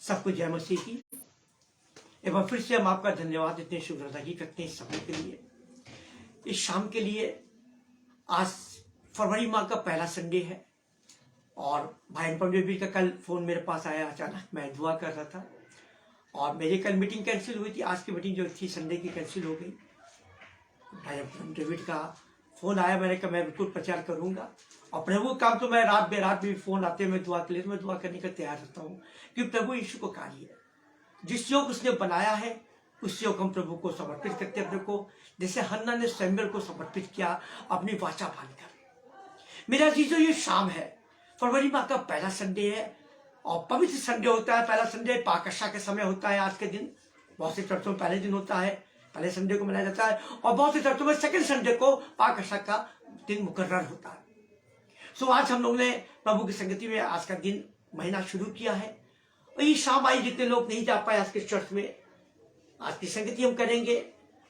सबको जय मसीह की। एक बार फिर से हम आपका धन्यवाद देते हैं, शुभ अदायगी करते हैं इस समय के लिए, इस शाम के लिए। आज फरवरी माह का पहला संडे है और भाई अनुपम देवी का कल फोन मेरे पास आया अचानक। मैं दुआ कर रहा था और मेरी कल मीटिंग कैंसिल हुई थी। आज की मीटिंग जो थी संडे की कैंसिल हो गई। भाई अनुपम देवी का फोन आया, मैंने कहा मैं बिल्कुल प्रचार करूंगा और प्रभु काम तो मैं रात बेरात भी फोन आते हैं मैं दुआ के लिए, तो मैं दुआ करने का तैयार रहता हूँ क्योंकि प्रभु यीशु को कार्य है। जिस योग उसने बनाया है उस योग हम प्रभु को समर्पित करते हैं अपने को, जैसे हन्ना ने सैमुएल को समर्पित किया अपनी वाचा बांधकर। मेरा चीजों ये शाम है, फरवरी माह का पहला संडे है और पवित्र संडे होता है। पहला संडे पाकशा के समय होता है। आज के दिन बहुत से चर्चों में पहले दिन होता है, पहले संडे को मनाया जाता है और बहुत से चर्चों में सेकंड संडे को पाकशा का दिन मुकर्रर होता है। सो आज हम लोग ने प्रभु की संगति में आज का दिन महीना शुरू किया है और ये शाम आई जितने लोग नहीं जा पाए आज के चर्च में, आज की संगति हम करेंगे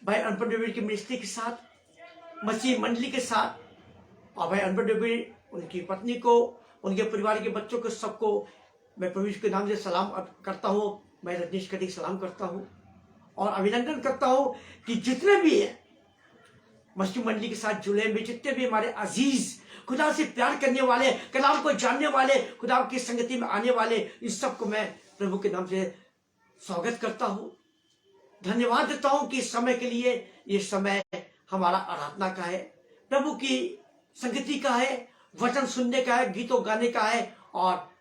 भाई अनुपम देवी की मिनिस्ट्री के साथ, मसीह मंडली के साथ। और भाई अनुपम देवी, उनकी पत्नी को, उनके परिवार के बच्चों को, सबको मैं प्रभु के नाम से सलाम करता हूँ। मैं रजनीश कटी सलाम करता हूँ और अभिनंदन करता हूँ कि जितने भी हैं मसीह मंडली के साथ जुड़े में, जितने भी हमारे अजीज खुदा से प्यार करने वाले, कलाम को जानने वाले, खुदा की संगति में आने वाले, इन सबको मैं प्रभु के नाम से स्वागत करता हूँ। धन्यवाद देता हूँ कि इस समय के लिए, ये समय हमारा आराधना का है, प्रभु की संगति का है, वचन सुनने का है, गीतों गाने का है और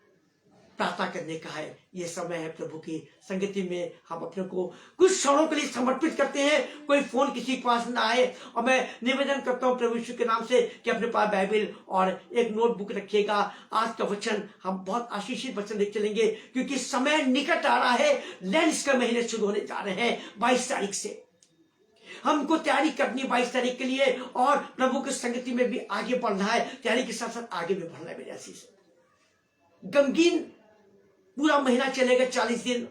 प्रार्थना करने का है। ये समय है प्रभु की संगति में हम अपने को कुछ क्षणों के लिए समर्पित करते हैं। कोई फोन किसी के पास ना आए और मैं निवेदन करता हूँ प्रभु यीशु के नाम से कि अपने पास बाइबल और एक नोटबुक रखिएगा। आज का वचन हम बहुत आशीषित वचन देख चलेंगे क्योंकि समय निकट आ रहा है। लेंस के महीने शुरू होने जा रहे हैं 22 तारीख से। हमको तैयारी करनी 22 तारीख के लिए और प्रभु की संगति में भी आगे बढ़ना है। तैयारी के साथ साथ आगे भी बढ़ना है। मेरे आशीष गमगीन पूरा महीना चलेगा, 40 दिन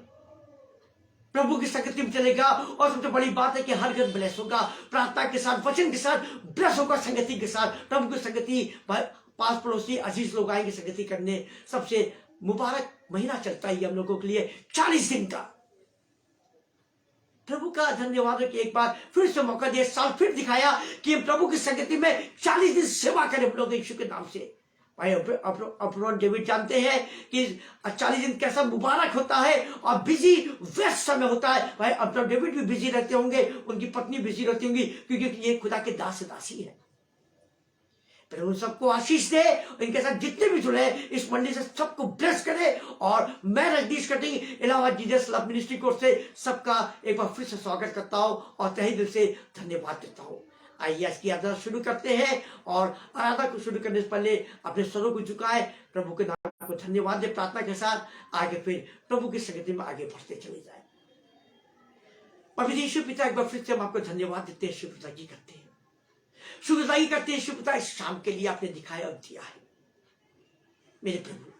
प्रभु की संगति में चलेगा और सबसे बड़ी बात है कि हर घर ब्लेस होगा, प्रार्थना के साथ, वचन के साथ ब्लेस होगा, संगति के साथ। प्रभु की संगति, पास पड़ोसी अजीज लोग आएंगे संगति करने। सबसे मुबारक महीना चलता है हम लोगों के लिए 40 दिन का। प्रभु का धन्यवाद है कि एक बार फिर से मौका दिया, साल फिर दिखाया कि प्रभु की संगति में 40 दिन सेवा करें हम लोग यीशु के नाम से। भाई अपरोन डेविड जानते हैं कि 40 दिन कैसा मुबारक होता है और बिजी व्यस्त समय होता है। भाई अपरोन डेविड भी बिजी रहते होंगे, उनकी पत्नी बिजी रहती होंगी क्योंकि ये खुदा के दास दासी है। प्रभु सबको आशीष दे, इनके साथ जितने भी जुड़े इस मंडली से सबको ब्लेस करे। और मैं रजनीश कटिंग Allahabad Jesus love ministry course से सबका एक बार फिर से स्वागत करता हूँ और तहे दिल से धन्यवाद देता हूँ। आइए आज की आराधना शुरू करते हैं और आराधना को शुरू करने से पहले अपने स्वरों को झुकाए, प्रभु के नाम को धन्यवाद दे प्रार्थना के साथ। आगे फिर प्रभु की संगति में आगे बढ़ते चले जाए। पवित्र यीशु पिता, एक बार फिर से हम आपको धन्यवाद देते हैं, शुक्रगुजारी करते हैं, शुक्रगुजारी करते हैं। यीशु पिता, इस शाम के लिए आपने दिखाया और दिया है। मेरे प्रभु,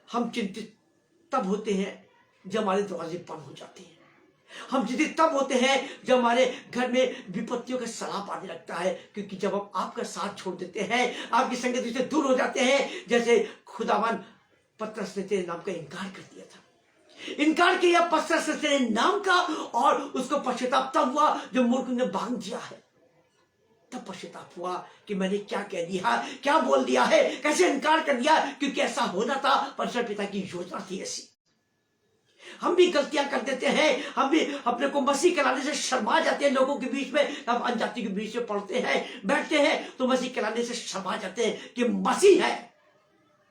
हम चिंतित तब होते हैं जब हमारे दरवाजे बंद हो जाते हैं। हम चिंतित तब होते हैं जब हमारे घर में विपत्तियों का सलाप आने लगता है, क्योंकि जब हम आपका साथ छोड़ देते हैं, आपकी संगति से दूर हो जाते हैं। जैसे खुदावन पतरस ने तेरे नाम का इनकार कर दिया था, इनकार किया पतरस ने तेरे नाम का और उसको पश्चाताप तब हुआ जब मूर्ख ने बांध दिया है। तब पश्चाताप हुआ कि मैंने क्या कह दिया, क्या बोल दिया है, कैसे इनकार कर दिया, क्योंकि ऐसा होना था। परमेश्वर पिता की योजना थी ऐसी। हम भी गलतियां कर देते हैं, हम भी अपने को मसीह कराने से शर्मा जाते हैं। लोगों के बीच में, हम अनजाति के बीच में पढ़ते हैं, बैठते हैं तो मसीह कराने से शर्मा जाते हैं कि मसीह है।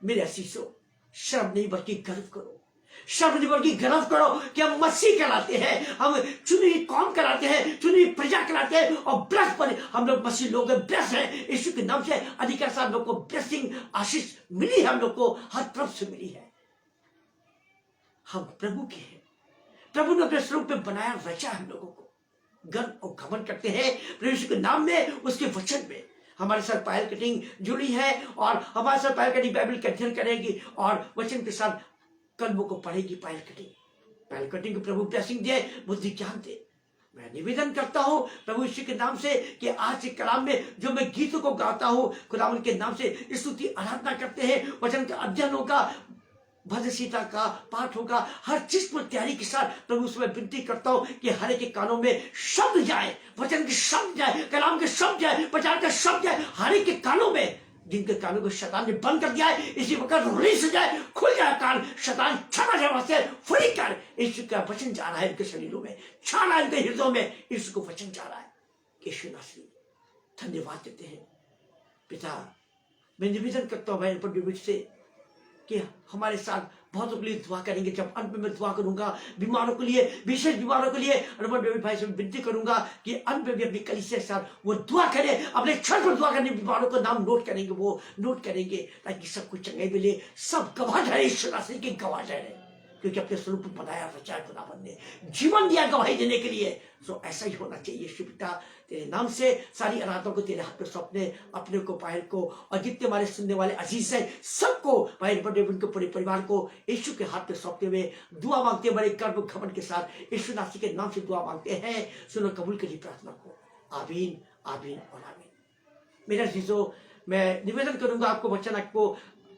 मेरे असीसों, शर्म नहीं बल्कि गर्व करो, शर्म नहीं बल्कि गर्व करो कि हम मसीह कराते हैं, हम चुनी कौम कराते हैं, चुनी प्रजा कराते हैं और ब्लेस पर हम लोग मसीह लोग ब्लेस हैं। यीशु के नाम से अधिकार से हम लोग को ब्लेसिंग, आशीष मिली है, हम लोग को हर तरफ से मिली है। हम प्रभु के हैं, प्रभु ने अपने स्वरूप में बनाया, रचा हम लोगों को। गर्व और घमंड करते हैं प्रभु के नाम में, उसके वचन में। हमारे साथ पायल कटिंग जुड़ी है और हमारे साथ पायल कटिंग बाइबल का अध्ययन करेगी और वचन के साथ कलमों को पढ़ेगी। पायल कटिंग को प्रभु ब्लेसिंग दे, बुद्धि ज्ञान दे। मैं निवेदन करता हूँ प्रभु यीशु के नाम से कि आज के कलाम में जो मैं गीतों को गाता हूँ, खुदावंद के नाम से स्तुति आराधना करते हैं, वचन का अध्ययन होगा, भजन संहिता का पाठ होगा, हर चीज पर तैयारी के साथ प्रभु से मैं विनती करता हूं कि हर एक के कानों में शब्द जाए, वचन के शब्द जाए, कलाम के शब्द जाए, प्रचार के शब्द जाए हर एक के कानों में। जिनके कानों को शैतान ने बंद कर दिया है, इसी वक्त रिलीज हो जाए, खुल जाए कान, शैतान छाना जाए वहां से, फ्री कर। यीशु का वचन जा रहा है इनके शरीरों में, छाना है इनके हृदयों में, यीशु को वचन जा रहा है। यीशु मसीह धन्यवाद देते हैं। पिता, मैं निवेदन करता हूं भाई पर से कि हमारे साथ बहुतों के लिए दुआ करेंगे। जब अंत में मैं दुआ करूंगा बीमारों के लिए, विशेष बीमारों के लिए, अनुभव डेविड भाई से विनती करूंगा कि अंत में भी अपनी कलीसिया के साथ वो दुआ करे, अपने क्षण पर दुआ करने बीमारों का नाम नोट करेंगे, वो नोट करेंगे ताकि सब कुछ चंगाई मिले, सब गवाह ठहरे, ईश्वर राशि के गवाह ठहरे, क्योंकि अपने स्वरूप में बनाया रचाया खुदावन ने, जीवन दिया गवाही देने के लिए। सो ऐसा ही होना चाहिए। यीशु पिता, तेरे नाम से सारी आराधना को तेरे हाथ में सौंपने, अपने को, पायल को, और जितने हमारे सुनने वाले अजीज हैं सबको, भाई बड़े उनके पूरे परिवार को यीशु के हाथ में सौंपते हुए दुआ मांगते, बड़े गर्व घमंड के साथ यीशु नासी के नाम से दुआ मांगते हैं। सुनो, कबूल करिए प्रार्थना को। आमीन, आमीन और आमीन। मेरा अजीजों, मैं निवेदन करूंगा, आपको वचन आपको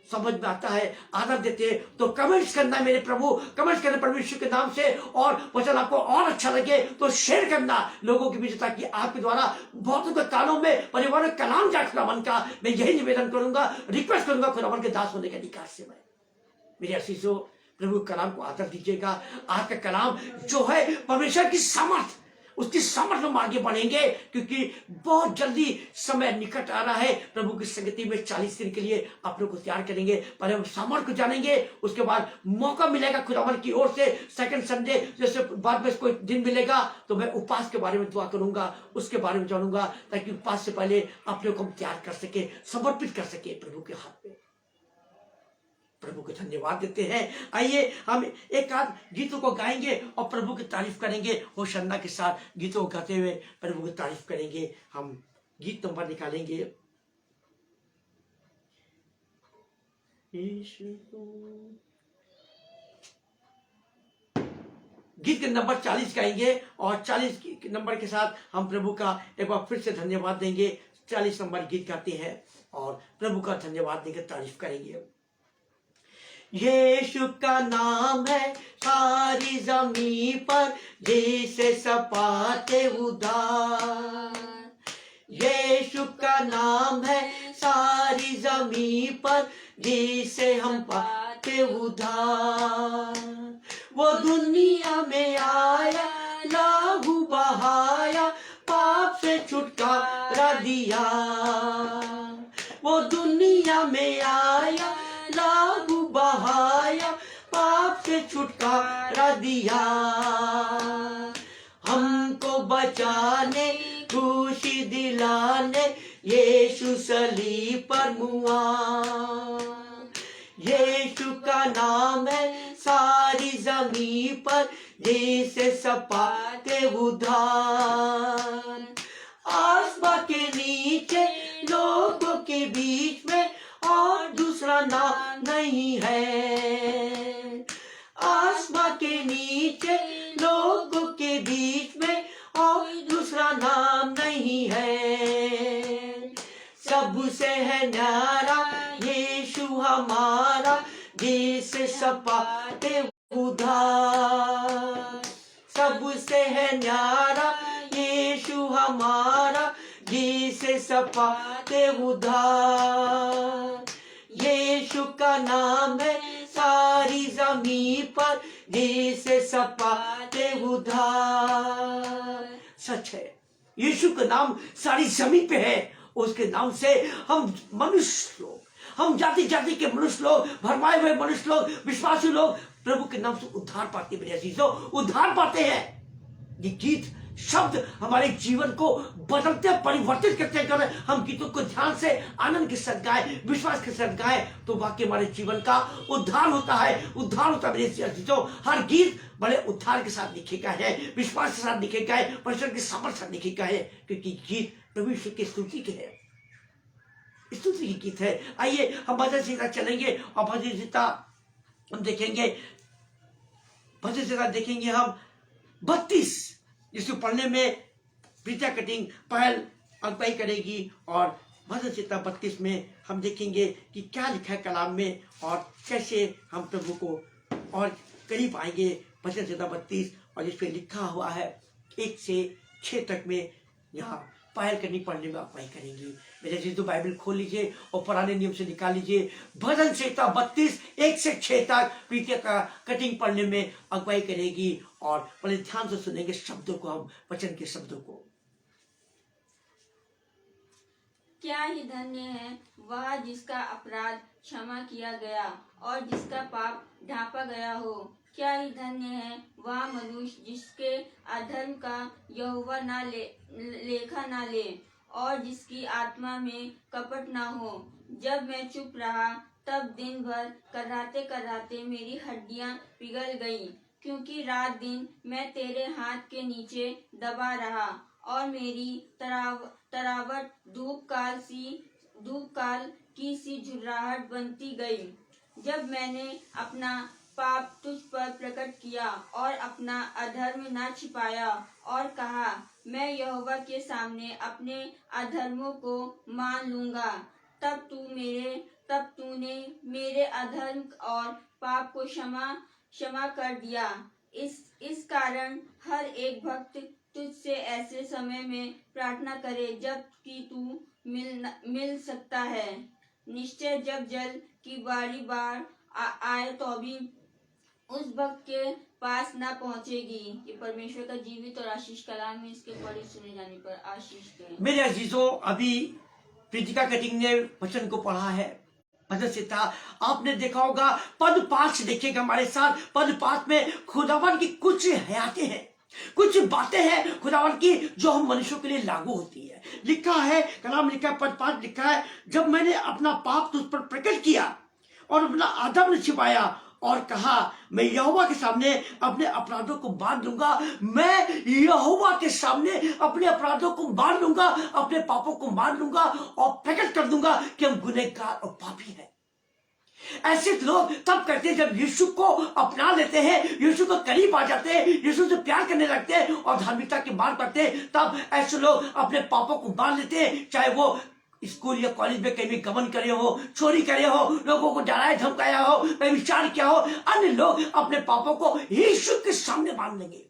समझ में आता है, आदर देते हैं तो कमेंट्स करना मेरे प्रभु, कमेंट्स करना परमेश्वर के नाम से, और वचन आपको और अच्छा लगे तो शेयर करना लोगों के बीच, ताकि आपके द्वारा बहुतों के कानों में परिवार कलाम जाए खुदावन का। मैं यही निवेदन करूंगा, रिक्वेस्ट करूंगा खुदावन के दास होने के अधिकार से। मैं मेरे असीसों, प्रभु कलाम को आदर दीजिएगा। आपका कलाम जो है परमेश्वर की सामर्थ, उसकी सामर्थ में आगे बढ़ेंगे, क्योंकि बहुत जल्दी समय निकट आ रहा है। प्रभु की संगति में 40 दिन के लिए अपने को तैयार करेंगे। पहले हम सामर्थ को जानेंगे, उसके बाद मौका मिलेगा खुदावन की ओर से सेकंड संडे, जैसे बाद में कोई दिन मिलेगा तो मैं उपवास के बारे में दुआ करूंगा, उसके बारे में जानूंगा, ताकि उपवास से पहले अपने को हम तैयार कर सके, समर्पित कर सके प्रभु के हाथ में। प्रभु को धन्यवाद देते हैं। आइए हम एक आध गीतों को गाएंगे और प्रभु की तारीफ करेंगे। होशन्ना के साथ गीतों को गाते हुए प्रभु की तारीफ करेंगे। हम गीत नंबर निकालेंगे, गीत नंबर 40 गाएंगे, और 40 नंबर के साथ हम प्रभु का एक बार फिर से धन्यवाद देंगे। 40 नंबर गीत गाते हैं और प्रभु का धन्यवाद देकर तारीफ करेंगे। यीशु का नाम है सारी जमीन पर, जिसे सब पाते उद्धार। यीशु का नाम है सारी जमीन पर, जिसे हम पाते उद्धार। वो दुनिया में आया, लहू बहाया, पाप से छुटकारा दिया। वो दुनिया में आया, लहू बहाया, पाप से छुटकारा दिया। हमको बचाने, खुशी दिलाने, यीशु सलीब पर मुआ। यीशु का नाम है सारी जमीन पर, जिसे सब पाते उद्धार। आसमां के नीचे लोगों के बीच में और दूसरा नाम नहीं है। आसमां के नीचे लोगों के बीच में और दूसरा नाम नहीं है। सबसे है न्यारा यीशु हमारा, जिसे सब पाते उद्धार। सबसे है न्यारा यीशु हमारा, जिसे सब पाते उद्धार। यीशु का नाम है सारी जमीन पर, जिसे सब पाते उद्धार। सच है, यीशु का नाम सारी जमीन पे है। उसके नाम से हम मनुष्य लोग, हम जाति जाति के मनुष्य लोग, भरमाए हुए मनुष्य लोग, विश्वासी लोग प्रभु के नाम से उद्धार पाते, मेरे अजीजों उद्धार पाते हैं। ये गीत शब्द हमारे जीवन को बदलते, परिवर्तित करते हैं। हम गीतों को ध्यान से, आनंद के साथ गाए, विश्वास के साथ गाए, तो वाकई हमारे जीवन का उद्धार होता है। उद्धार होता है मेरे अजीजों। हर गीत बड़े उद्धार के साथ लिखे गए हैं, विश्वास के साथ लिखे गए, परमेश्वर के सामर्थ्य से लिखे गए हैं, क्योंकि गीत प्रभु यीशु की स्तुति के है, स्तुति की गीत है। आइए हम भजन संहिता चलेंगे और भजन संहिता हम देखेंगे। भजन संहिता देखेंगे हम 32, जिसको पढ़ने में प्रीतिया कटिंग पहल अगुवाई करेगी और भजन संहिता 32 में हम देखेंगे कि क्या लिखा है कलाम में और कैसे हम प्रभु को और करीब आएंगे। भजन संहिता 32 और इस पे लिखा हुआ है 1 से 6 तक में यहाँ पहल करनी पढ़ने में अगुवाई करेंगी। मेरे जी तो बाइबल खोल लीजिए और पुराने नियम से निकाल लीजिए। भजन संहिता 32 1 से 6 तक प्रीतिया का कटिंग पढ़ने में अगुवाई करेगी और बड़े ध्यान से सुनेंगे शब्दों को, हम वचन के शब्दों को। क्या ही धन्य है वह जिसका अपराध क्षमा किया गया और जिसका पाप ढांपा गया हो। क्या ही धन्य है वह मनुष्य जिसके अधर्म का यहोवा लेखा ना ले और जिसकी आत्मा में कपट ना हो। जब मैं चुप रहा तब दिन भर कराते कराते मेरी हड्डियां पिघल गईं, क्योंकि रात दिन मैं तेरे हाथ के नीचे दबा रहा और मेरी तरावट धूप काल की सी झुर्राहट बनती गई। जब मैंने अपना पाप तुझ पर प्रकट किया और अपना अधर्म न छिपाया और कहा, मैं यहोवा के सामने अपने अधर्मों को मान लूंगा, तब तूने मेरे अधर्म और पाप को क्षमा कर दिया। इस कारण हर एक भक्त तुझसे ऐसे समय में प्रार्थना करे जब कि तू मिल सकता है। निश्चय जब जल की बारी बार आए तो भी उस भक्त के पास न पहुंचेगी। ये परमेश्वर का जीवित और आशीष कलाम में इसके पढ़े सुने जाने पर आशीष के। मेरे अजीजों, अभी प्रीतिका कटिंग ने वचन को पढ़ा है। भजन संहिता आपने देखा होगा, पद 5 देखिएगा हमारे साथ। पद 5 में खुदावन की कुछ हयातें हैं, कुछ बातें हैं खुदावन की जो हम मनुष्यों के लिए लागू होती है। लिखा है, कलाम लिखा है, पद 5 लिखा है, जब मैंने अपना पाप तुझ पर प्रकट किया और अपना अधर्म छिपाया और कहा, मैं यहोवा के सामने अपने अपराधों को बांध लूंगा। मैं यहोवा के सामने अपने अपराधों को बांध लूंगा, अपने पापों को मान लूंगा और प्रकट कर दूंगा कि हम गुनहगार और पापी हैं। ऐसे लोग तब करते हैं जब यीशु को अपना लेते हैं, यीशु को करीब आ जाते हैं, यीशु से प्यार करने लगते हैं और धार्मिकता के मार्ग करते हैं। तब ऐसे लोग अपने पापों को बांध लेते हैं, चाहे वो स्कूल या कॉलेज में कहीं भी गमन करे हो, चोरी करे हो, लोगों को डराया धमकाया हो, कहीं विचार किया हो। अन्य लोग अपने पापों को यीशु के सामने बांध लेंगे।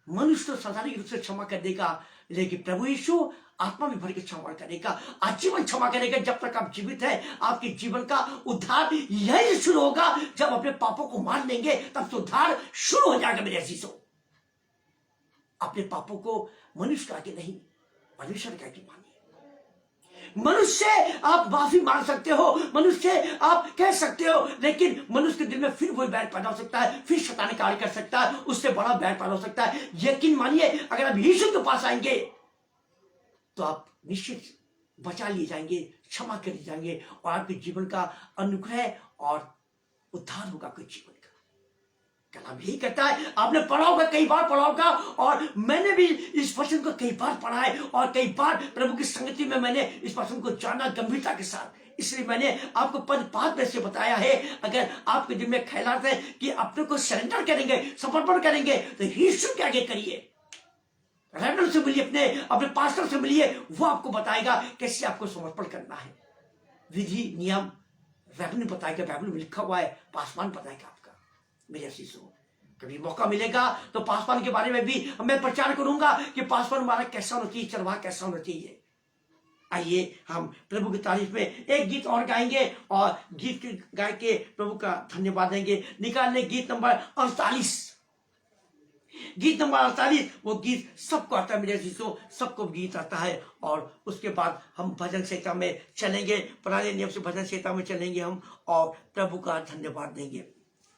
मनुष्य तो साधारण रूप से क्षमा कर देगा, लेकिन प्रभु यीशु आत्मा में भर के क्षमा करेगा, आजीवन क्षमा करेगा। जब तक आप जीवित हैं, आपके जीवन का उद्धार यही शुरू होगा। जब अपने पापों को मान लेंगे तब से उद्धार शुरू हो जाएगा। मेरे अजीजों, अपने पापों को मनुष्य का आगे नहीं, परमेश्वर का आगे मानिए। मनुष्य से आप माफी मांग सकते हो, मनुष्य से आप कह सकते हो, लेकिन मनुष्य के दिल में फिर वही बैर पैदा हो सकता है, फिर शैतानी कार्य कर सकता है, उससे बड़ा बैर पैदा हो सकता है। यकीन मानिए, अगर आप यीशु के पास आएंगे तो आप निश्चित बचा लिए जाएंगे, क्षमा कर दिए जाएंगे और आपके जीवन का अनुग्रह और उद्धार होगा। आपके जीवन का कलाम यही कहता है। आपने पढ़ा होगा, कई बार पढ़ा होगा, और मैंने भी इस वचन को कई बार पढ़ा है और कई बार प्रभु की संगति में मैंने इस वचन को जाना गंभीरता के साथ। इसलिए मैंने आपको पद 5 में से बताया है। अगर आपके दिल में ख्यालात है कि अपने को सरेंडर करेंगे, समर्पण करेंगे, तो यीशु के आगे करिए। रेवरेंड से मिलिए, अपने पास्टर से मिलिए, वो आपको बताएगा कैसे आपको समर्पण करना है। विधि नियम रेवरेंड बताएगा, बाइबल में लिखा हुआ है, पासवान बताएगा आपका। मेरे अजीजों, कभी मौका मिलेगा तो पासवान के बारे में भी मैं प्रचार करूंगा कि पासवान हमारा कैसा होना चाहिए, चरवाहा कैसा होना चाहिए। आइए हम प्रभु की तारीफ में एक गीत और गाएंगे और गीत गा के प्रभु का धन्यवाद देंगे। निकालने गीत नंबर 48। गीत नंबर 48 वो गीत सबको आता है मेरे अजीजों, सबको गीत आता है। और उसके बाद हम भजन संहिता में चलेंगे, पुराने नियम से भजन संहिता में चलेंगे हम और प्रभु का धन्यवाद देंगे।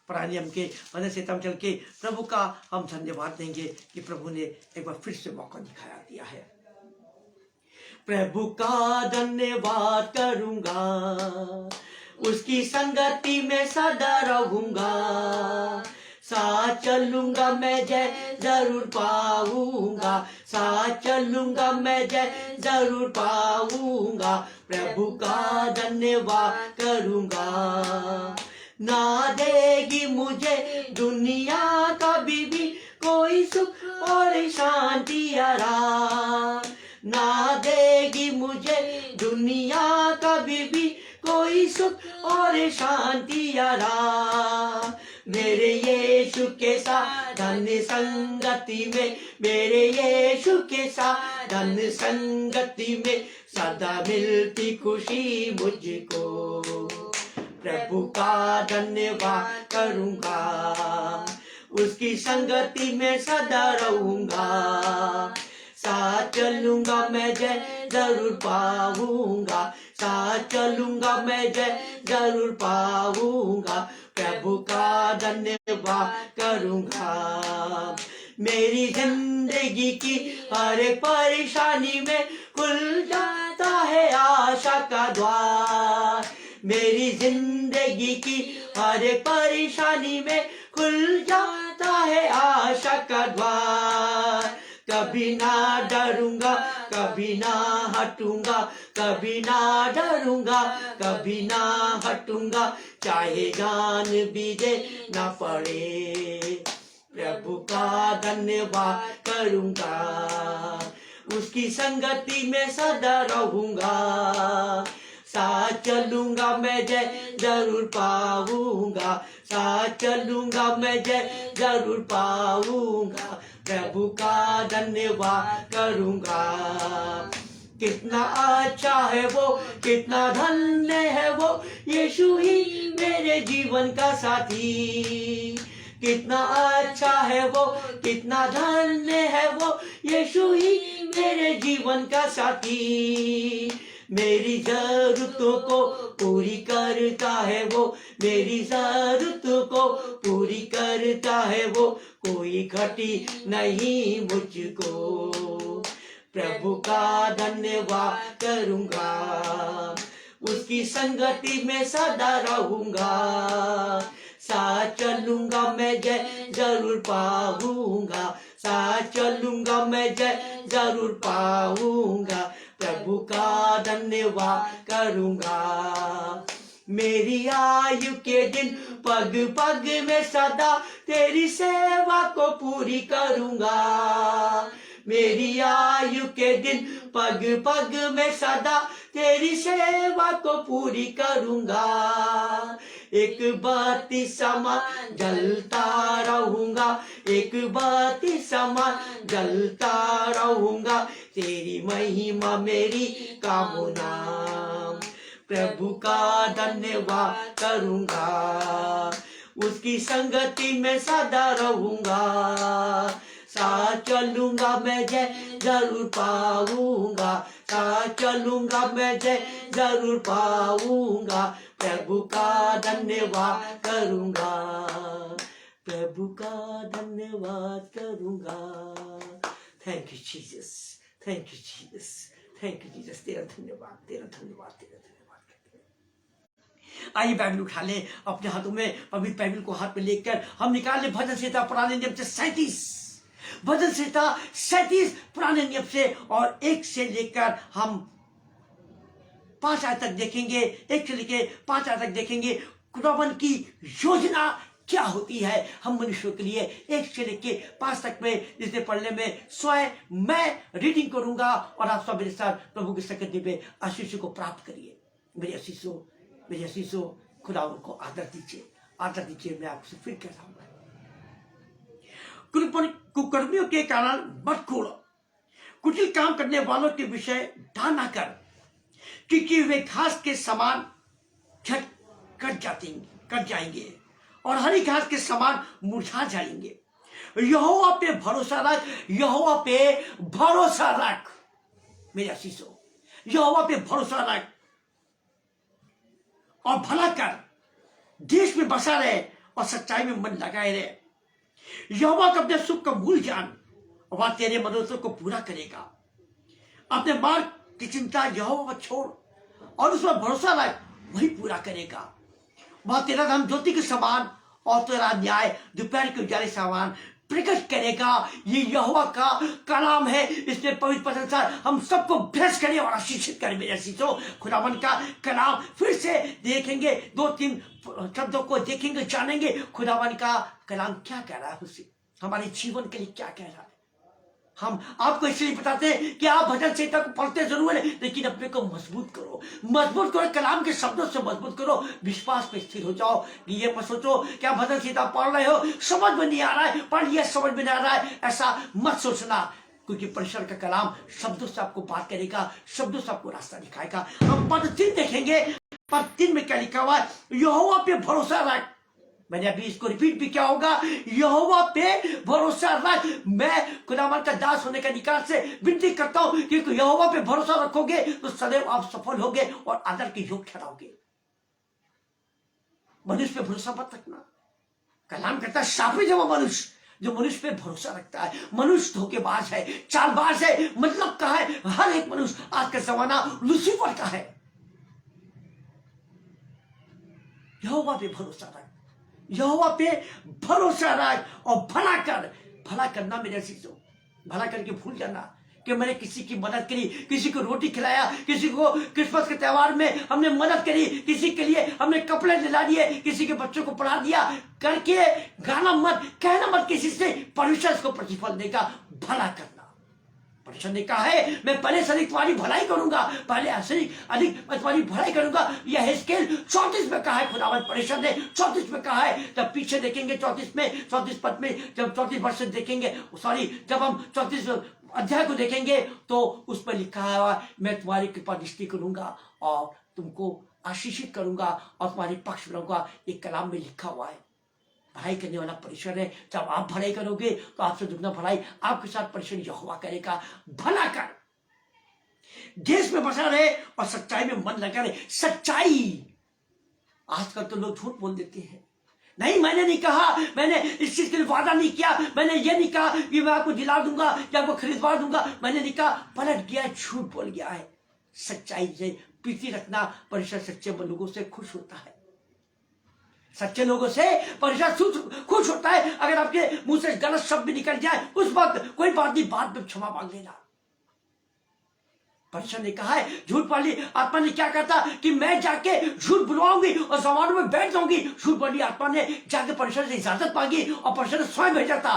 पुराने नियम के भजन संहिता में चल के प्रभु का हम धन्यवाद देंगे कि प्रभु ने एक बार फिर से मौका दिया है। प्रभु का धन्यवाद करूंगा, उसकी संगति में सदा रहूंगा, साथ चलूंगा मैं जय जरूर पाऊंगा, साथ चलूंगा मैं जय जरूर पाऊंगा। प्रभु का धन्यवाद करूंगा। ना देगी मुझे दुनिया कभी भी कोई सुख और शांति आराम, ना देगी मुझे दुनिया कभी भी कोई सुख और शांति यारा। मेरे यीशु के साथ धन संगति में, मेरे यीशु के साथ धन संगति में सदा मिलती खुशी मुझको। प्रभु का धन्यवाद करूंगा, उसकी संगति में सदा रहूंगा। साथ चलूंगा मैं जय जरूर पाऊंगा, साथ चलूंगा मैं जय जरूर पाऊंगा। प्रभु का धन्यवाद करूंगा। मेरी जिंदगी की हर एक परेशानी में खुल जाता है आशा का द्वार। मेरी जिंदगी की हर एक परेशानी में खुल जाता है आशा का द्वार। कभी ना डरूंगा, कभी ना हटूंगा, कभी ना डरूंगा, कभी ना हटूंगा, चाहे जान भी दे ना पड़े। प्रभु का धन्यवाद करूंगा, उसकी संगति में सदा रहूंगा। साथ चलूंगा मैं जय जरूर पाऊंगा, साथ चलूंगा मैं जय जरूर पाऊंगा। प्रभु का धन्यवाद करूंगा। कितना अच्छा है वो, कितना धन्य है वो, यीशु ही मेरे जीवन का साथी। कितना अच्छा है वो, कितना धन्य है वो, यीशु ही मेरे जीवन का साथी। मेरी जरूरतों को पूरी करता है वो, मेरी जरूरतों को पूरी करता है वो, कोई घटी नहीं मुझको। प्रभु का धन्यवाद करूंगा, उसकी संगति में सदा रहूंगा। साथ चलूंगा मैं जय जरूर पाऊंगा, साथ चलूंगा मैं जय जरूर पाऊंगा। प्रभु का धन्यवाद करूंगा। मेरी आयु के दिन पग पग में सदा तेरी सेवा को पूरी करूंगा। मेरी आयु के दिन पग पग में सदा तेरी सेवा को पूरी करूंगा। एक बाती समान जलता रहूंगा, एक बाती समान जलता रहूंगा, तेरी महिमा मेरी कामना। प्रभु का धन्यवाद करूंगा, उसकी संगति में सदा रहूंगा। साथ चलूंगा मैं जय जरूर पाऊंगा, साथ चलूंगा मैं जय जरूर पाऊंगा। प्रभु का धन्यवाद करूंगा, प्रभु का धन्यवाद करूंगा। Thank you Jesus, thank you Jesus, thank you Jesus. तेरा धन्यवाद, तेरा धन्यवाद, तेरा धन्यवाद। आइए बाइबल उठा ले अपने हाथों में, पवित्र बाइबल को हाथ में लेकर हम निकाल ले भजन संहिता पुराने नियम से 37, भजन संहिता 37 पुराने नियम से, और 1 से लेकर हम 5 आयत तक देखेंगे। 1 से लेकर 5 आयत तक देखेंगे खुदावन की योजना क्या होती है हम मनुष्यों के लिए। 1 से लेकर 5 तक में जिसे पढ़ने में स्वयं मैं रीडिंग करूंगा और आप सब मेरे साथ प्रभु की संगति में आशीष को प्राप्त करिए। मेरी आशीषों, मेरी आशीषों, खुदा उनको आदर दीजिए, आदर दीजिए। मैं आपसे फिर कह रहा हूं, कुकर्मियों के कारण मत खोलो, कुटिल काम करने वालों के विषय ढा ना कर, क्योंकि वे घास के समान झट कट जाएंगे और हरी घास के समान मुरझा जाएंगे। यहोवा पे भरोसा रख, यहोवा पे भरोसा रख। मेरे आशीषों, यहोवा पे भरोसा रख और भला कर, देश में बसा रहे और सच्चाई में मन लगाए रहे। यहोवा को अपने सुख का मूल जान, वह तेरे मनोरथ को पूरा करेगा। अपने मार्ग की चिंता यहोवा पर छोड़ और उस पर भरोसा रख, वही पूरा करेगा। वह तेरा नाम ज्योति के समान और तेरा न्याय दोपहर के उजाले समान प्रकट करेगा। ये यहोवा का कलाम है, इसने पवित्र प्रशंसा हम सबको ब्लेस करे और आशीषित करे। मेरे आशीषों, खुदावन का कलाम फिर से देखेंगे, 2-3 शब्दों को देखेंगे, जानेंगे खुदावन का कलाम क्या कह रहा है, उससे हमारे जीवन के लिए क्या कह रहा है। हम आपको इसलिए बताते हैं कि आप भजन संहिता को पढ़ते जरूर है, लेकिन अपने को मजबूत करो, मजबूत करो, कलाम के शब्दों से मजबूत करो, विश्वास पे स्थिर हो जाओ। ये मत सोचो क्या भजन संहिता पढ़ रहे हो समझ में नहीं आ रहा है, पढ़ लिया समझ में नहीं आ रहा है, ऐसा मत सोचना, क्योंकि परमेश्वर का कलाम शब्दों से आपको बात करेगा, शब्दों से आपको रास्ता दिखाएगा। हम पद 3 देखेंगे, पद 3 में क्या लिखा हुआ है, यहोवा पे भरोसा रख। मैंने अभी इसको रिपीट भी, क्या होगा, यहोवा पे भरोसा रख। मैं खुदावन का दास होने के अधिकार से विनती करता हूं कि यहोवा पे भरोसा रखोगे तो सदैव आप सफल होगे और आदर के योग्य ठहराओगे। मनुष्य पे भरोसा मत रखना। कलाम कहता है शापे जब मनुष्य जो मनुष्य पे भरोसा रखता है। मनुष्य धोखेबाज है, चालबाज है, मतलब का है, हर एक मनुष्य आज का जमाना लूसीफर का है। यहोवा पे भरोसा रख, यहोवा पे भरोसा रख और भला कर। भला करना मेरे चीजों, भला करके भूल जाना कि मैंने किसी की मदद करी, किसी को रोटी खिलाया, किसी को क्रिसमस के त्योहार में हमने मदद करी, किसी के लिए हमने कपड़े दिला दिए, किसी के बच्चों को पढ़ा दिया, करके गाना मत, कहना मत किसी से, परमेश्वर इसको प्रतिफल देगा। भला करना, परमेश्वर ने कहा है मैं पहले से अधिक तुम्हारी भलाई करूंगा, पहले से अधिक मैं तुम्हारी भलाई करूंगा। यह हिजकेल 34 में कहा है, खुदावंद परमेश्वर ने 34 में कहा है। जब पीछे देखेंगे 34 पद में, जब 34 वर्ष देखेंगे, सॉरी जब हम 34 अध्याय को देखेंगे तो उस पर लिखा है मैं तुम्हारी कृपा दृष्टि करूंगा और तुमको आशीषित करूंगा और तुम्हारे पक्ष में रहूंगा। एक कलाम में लिखा हुआ है। भलाई करने वाला परमेश्वर है। जब आप भलाई करोगे तो आपसे दुगना भलाई आपके साथ परमेश्वर यहोवा करेगा। भला कर, देश में बसा रहे और सच्चाई में मन लगा रहे। सच्चाई, आजकल तो लोग झूठ बोल देते हैं, नहीं मैंने नहीं कहा, मैंने इस चीज के लिए वादा नहीं किया, मैंने ये नहीं कहा कि मैं आपको दिला दूंगा या आपको खरीदवा दूंगा, मैंने नहीं कहा, पलट गया, झूठ बोल गया है। सच्चाई से प्रीति रखना, परमेश्वर सच्चे लोगों से खुश होता है। सच्चे लोगों से परमेश्वर खुश होता है। अगर आपके मुंह से गलत शब्द भी निकल जाए उस वक्त कोई बात नहीं, बाद में क्षमा मांग लेना। परमेश्वर ने कहा है, झूठ वाली आत्मा ने क्या कहता कि मैं जाके झूठ बुलवाऊंगी और समारोह में बैठ जाऊंगी। झूठ वाली आत्मा ने जाके परमेश्वर से इजाजत मांगी और परमेश्वर ने स्वयं भेजा था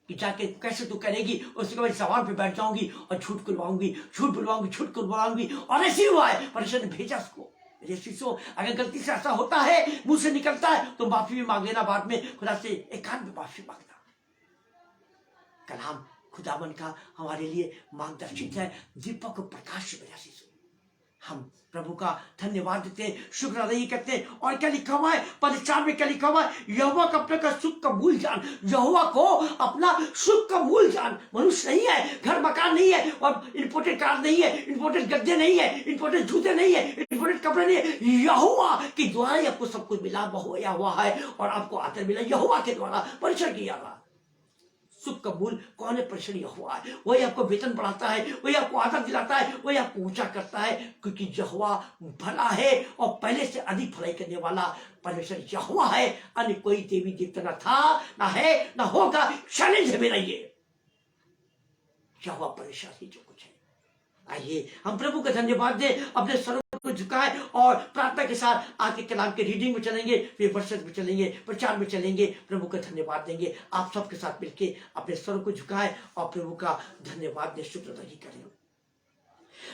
कि जाके कैसे तू करेगी, उसके बाद सवाल पे बैठ जाऊंगी और झूठ बुलवाऊंगी, झूठ बुलवाऊंगी, झूठ बुलवाऊंगी। और ऐसे हुआ है, परमेश्वर ने भेजा उसको। अगर गलती से ऐसा होता है, मुंह से निकलता है, तो माफी भी मांग लेना, बाद में खुदा से एकांत में माफी मांगना। कलाम खुदावन का हमारे लिए मार्गदर्शित है, दीपक को प्रकाश में जैसे। हम प्रभु का धन्यवाद देते हैं, शुक्र अदा करते हैं। और क्या लिखा हुआ है पद 4 में, क्या लिखा हुआ है, यहोवा को अपने का सुख का मूल जान। यहोवा को अपना सुख का मूल जान। मनुष्य नहीं है, घर मकान नहीं है, और इंपोर्टेड कार नहीं है, इंपोर्टेड गद्दे नहीं है, इंपोर्टेड जूते नहीं है, इंपोर्टेड कपड़े नहीं है। यहोवा के द्वारा ही आपको सब कुछ मिला हुआ है और आपको आदर मिला यहोवा के द्वारा, परमेश्वर की द्वारा। सुख का मूल कौन है? परमेश्वर यहोवा है। वही आपको वेतन बढ़ाता है, वही आपको आदर दिलाता है, वही आपको ऊंचा करता है, क्योंकि यहोवा भला है और पहले से अधिक भलाई करने वाला परमेश्वर यहोवा है। अन्य कोई देवी देवता न था, ना है, ना होगा। चैलेंज है मेरा ये, यहोवा परमेश्वर ही जो कुछ है। आइए हम प्रभु का धन्यवाद दें, अपने स्वरूप को झुकाएं और प्रार्थना के साथ आके कलाम के रीडिंग में चलेंगे, फिर वर्षित में चलेंगे, प्रचार में चलेंगे, प्रभु का धन्यवाद देंगे। आप सबके साथ मिलके अपने स्वरूप को झुकाएं और प्रभु का धन्यवाद दें, शुक्र अदा करें।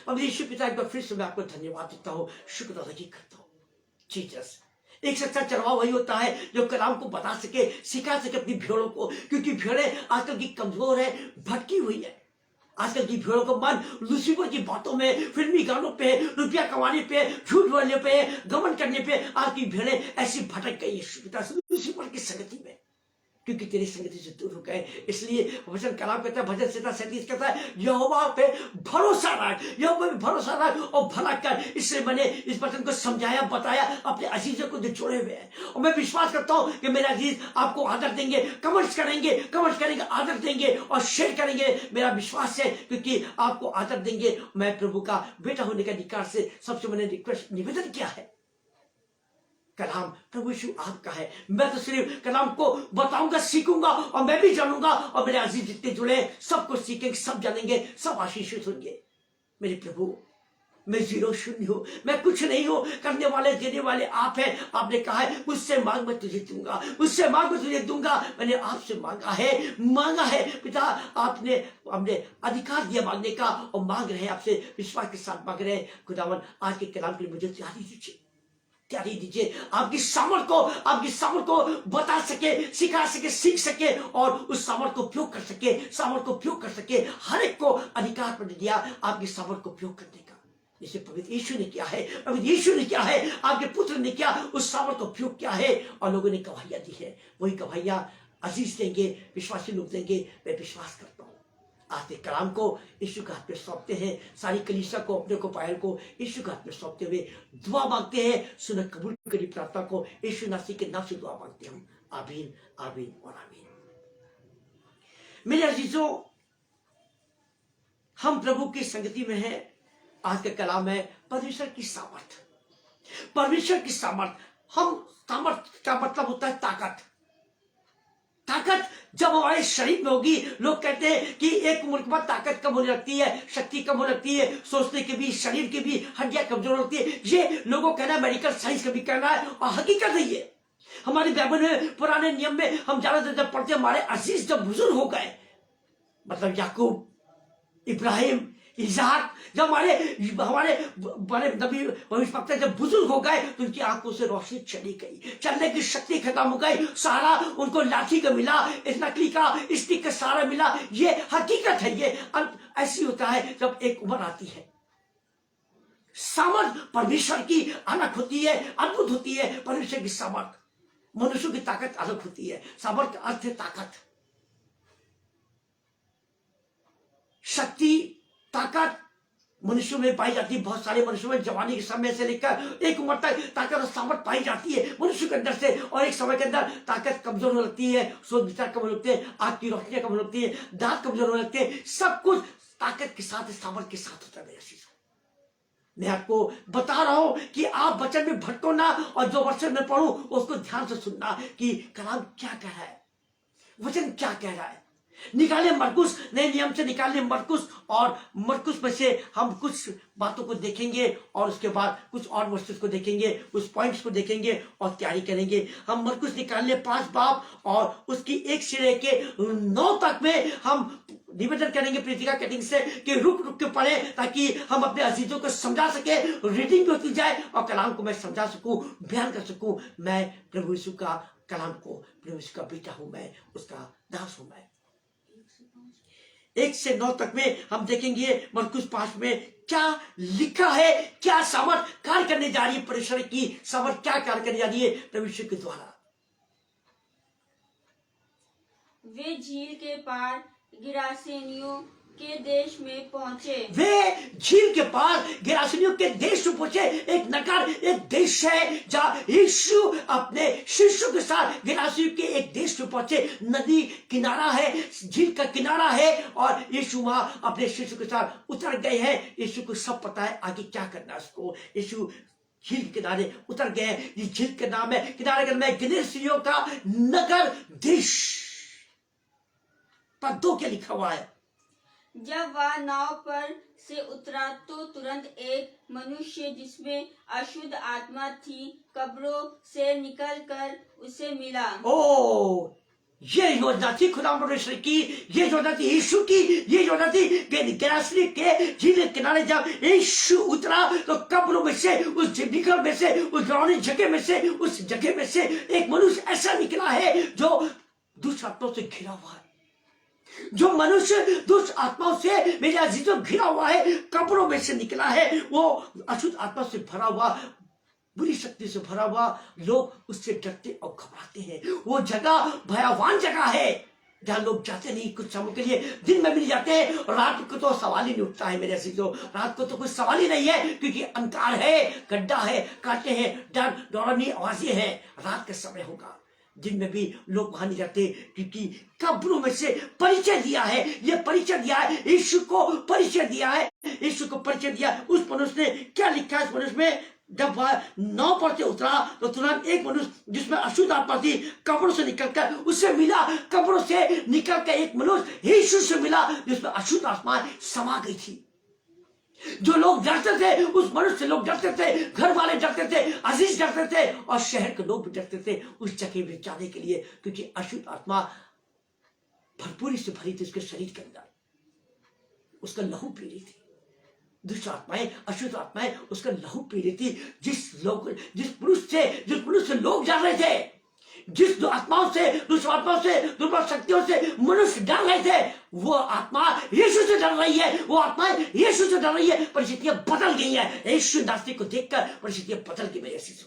पवित्र यीशु पिता, एक बार फिर से मैं आपको धन्यवाद देता हूँ, शुक्र अदा करता हूँ। जीसस, एक सच्चा चरवाहा वही होता है जो कलाम को बता सके, सिखा सके अपनी भेड़ों को, क्योंकि भेड़ें आजकल की कमजोर है, भटकी हुई है। आजकल की भेड़ों का मन लूसीफर की बातों में, फिल्मी गानों पे, रुपया कमाने पे, झूठ बोलने पे, गमन करने पे आज की भेड़ें ऐसी भटक गई है लूसीफर की संगति में, क्योंकि तेरी संगति से दूर हो गए। इसलिए वचन कलाम कहता है, भजन संहिता 37 कहता है, यहोवा पे भरोसा रख, यहोवा पे भरोसा रख और भला कर। इसलिए मैंने इस वचन को समझाया, बताया अपने अजीजों को जो जोड़े हुए हैं, और मैं विश्वास करता हूं कि मेरे अजीज आपको आदर देंगे, कमेंट्स करेंगे, आदर देंगे और शेयर करेंगे। मेरा विश्वास है, क्योंकि आपको आदर देंगे। मैं प्रभु का बेटा होने के अधिकार से सबसे मैंने रिक्वेस्ट, निवेदन किया है, कलाम प्रभु यीशु आपका है। मैं तो सिर्फ कलाम को बताऊंगा, सीखूंगा और मैं भी जानूंगा, और मेरे अजीज जितने जुड़े सब कुछ सीखेंगे, सब जानेंगे, सब आशीषित होंगे। मेरे प्रभु मैं जीरो शून्य हूं, मैं कुछ नहीं हूं, करने वाले देने वाले आप हैं। आपने कहा है मुझसे मांग मैं तुझे दूंगा, मुझसे मांग मैं तुझे दूंगा। मैंने आपसे मांगा है पिता, आपने हमने अधिकार दिया मांगने का और मांग रहे हैं आपसे, विश्वास के साथ मांग रहे हैं। खुदावन आज के कलाम के लिए मुझे तैयारी दीजिए, आपकी सामर्थ को बता सके, सिखा सके, सीख सके और उस सामर्थ को उपयोग कर सके। हर एक को अधिकार पर दिया आपकी सामर्थ को उपयोग करने का, जिसे पवित्र यीशु ने किया है, आपके पुत्र ने किया, उस सामर्थ को उपयोग किया है और लोगों ने गवाहियां दी है। वही गवाहियां अजीज देंगे, विश्वासी लोग देंगे। मैं विश्वास करता हूं आज के कलाम को यीशु के हाथ में सौंपते हैं, सारी कलीसिया को, अपने को, पायल को यीशु के हाथ में सौंपते हुए दुआ मांगते हैं। सुन कबूल करी प्रार्थना को, यीशु मसीह के नाम से दुआ मांगते हैं हम। आमीन, आमीन और आमीन। मेरे अजीजों, हम प्रभु की संगति में हैं। आज का कलाम है परमेश्वर की सामर्थ। हम सामर्थ का मतलब होता है ताकत जब हमारे शरीर में होगी। लोग कहते हैं कि एक उम्र के बाद ताकत कम होने लगती है, शक्ति कम होने लगती है, सोचने की भी, शरीर की भी हड्डियां कमजोर होती है। ये लोगों कहना है, मेडिकल साइंस का भी कहना है और हकीकत है ये। हमारे बाइबल में, पुराने नियम में हम ज्यादातर जब पढ़ते, हमारे अजीज जब बुजुर्ग हो गए, मतलब याकूब, इब्राहिम, इसहाक, जब हमारे बड़े नबी भविष्यवक्ता जब बुजुर्ग हो गए तो उनकी आंखों से रोशनी चली गई, चलने की शक्ति खत्म हो गई, सहारा उनको लाठी का मिला, इस नकली का, स्टिक का सहारा मिला। ये हकीकत है। ये ऐसी होता है जब एक उम्र आती है। सामर्थ परमेश्वर की अलग होती है, अद्भुत होती है। परमेश्वर की सामर्थ, मनुष्य की ताकत अलग होती है। सामर्थ अर्थ है ताकत, शक्ति, ताकत मनुष्यों में पाई जाती है। बहुत सारे मनुष्यों में जवानी के समय से लेकर एक उम्र तक ताकत और सामर्थ पाई जाती है मनुष्य के अंदर से, और एक समय के अंदर ताकत कमजोर होने लगती है, सोच विचार कम होने लगते हैं, आंख की रोशनियां कम होने लगती है, दांत कमजोर होने लगते हैं। सब कुछ ताकत के साथ, सामर्थ के साथ होता है। मैं आपको बता रहा हूं कि आप वचन में भटको ना, और जो वचन में पढ़ूं उसको ध्यान से सुनना कि कलाम क्या कह रहा है, वचन क्या कह रहा है। निकाले मरकुस, नए नियम से निकाले मरकुस, और मरकुस में से हम कुछ बातों को देखेंगे और उसके बाद कुछ और वर्सेस को देखेंगे, उस पॉइंट्स को देखेंगे और तैयारी करेंगे। हम मरकुस निकालने 5 बाब और उसकी 1 से लेके 9 तक में हम निवेदन करेंगे प्रीतिका कटिंग से कि रुक के पढ़े, ताकि हम अपने अजीजों को समझा सके, रीडिंग भी होती जाए और कलाम को मैं समझा सकूं, बयान कर सकूं। मैं प्रभु यीशु का कलाम को, प्रभु यीशु का बेटा हूं, मैं उसका दास हूं। मैं 1 से 9 तक में हम देखेंगे मरकुस 5 में क्या लिखा है, क्या सामर्थ कार्य करने जा रही है, परमेश्वर की सामर्थ क्या कार्य करने जा रही है परमेश्वर के द्वारा। वे झील के पार गिरासेनियों के देश में पहुंचे। वे झील के पार गिरासेनियों के देश में पहुंचे। एक नगर, एक देश है जहां यीशु अपने शिष्यों के साथ गिरासेनियों के एक देश में पहुंचे। नदी किनारा है, झील का किनारा है, और यीशु वहां अपने शिष्यों के साथ उतर गए हैं। यीशु को सब पता है आगे क्या करना है उसको। यीशु झील के किनारे उतर गए। इस झील का नाम है, किनारे का नाम है गिरासेनियों का नगर देश। पर 2 क्या लिखा हुआ है? जब वह नाव पर से उतरा तो तुरंत एक मनुष्य जिसमें अशुद्ध आत्मा थी कब्रों से निकलकर उसे मिला। ओ, ये योजना थी खुदा परमेश्वर की, ये योजना थी यीशु की, ये योजना थी गिरासेनी के झील के किनारे जब यीशु उतरा तो कब्रों में से, उस निकल में से, उस डरावनी जगह में से, उस जगह में से एक मनुष्य ऐसा निकला है जो दुष्ट आत्माओं से घिरा हुआ है। जो मनुष्य दुष्ट आत्माओं से मेरे अजीजों घिरा हुआ है, कब्रों में से निकला है, वो अशुद्ध आत्मा से भरा हुआ, बुरी शक्ति से भरा हुआ। लोग उससे डरते और घबराते हैं। वो जगह भयावान जगह है जहां लोग जाते नहीं कुछ समय के लिए, दिन में भी नहीं जाते हैं, और रात को तो सवाल ही नहीं उठता है मेरे अजीजों। रात को तो कोई सवाल ही नहीं है, क्योंकि अंधकार है, गड्ढा है, कांटे हैं, डर डरावनी आवाजें हैं। रात का समय होगा, दिन में भी लोग वहां नहीं जाते, क्योंकि कब्रों में से परिचय दिया है। ये परिचय दिया है, यीशु को परिचय दिया है, यीशु को परिचय दिया। उस मनुष्य ने क्या लिखा है? इस मनुष्य में जब वह नाव पर से उतरा तो तुरंत एक मनुष्य जिसमें अशुद्ध आत्मा थी कब्रों से निकलकर उससे मिला। कब्रों से निकलकर एक मनुष्य यीशु से मिला जिसमें अशुद्ध आत्मा समा गई थी। जो लोग डरते थे, उस मनुष्य से लोग डरते थे, घर वाले डरते थे, अजीज डरते थे और शहर के लोग भी डरते थे उस जगह में जाने के लिए, क्योंकि अशुद्ध आत्मा भरपूरी से भरी थी उसके शरीर के अंदर, उसका लहू पी रही थी। दुष्ट आत्माएं, अशुद्ध आत्माएं उसका लहू पी रही थी। जिस पुरुष से लोग डर रहे थे, जिस आत्माओं से, दुष्ट आत्माओं से, दुर्बल शक्तियों से मनुष्य डर रहे थे, वो आत्मा यीशु से डर रही है, वो आत्मा यीशु से डर रही है। परिस्थितियां बदल गई है। यीशु नास्तिक को देखकर परिस्थितियां बदल गई मेरे यीशु।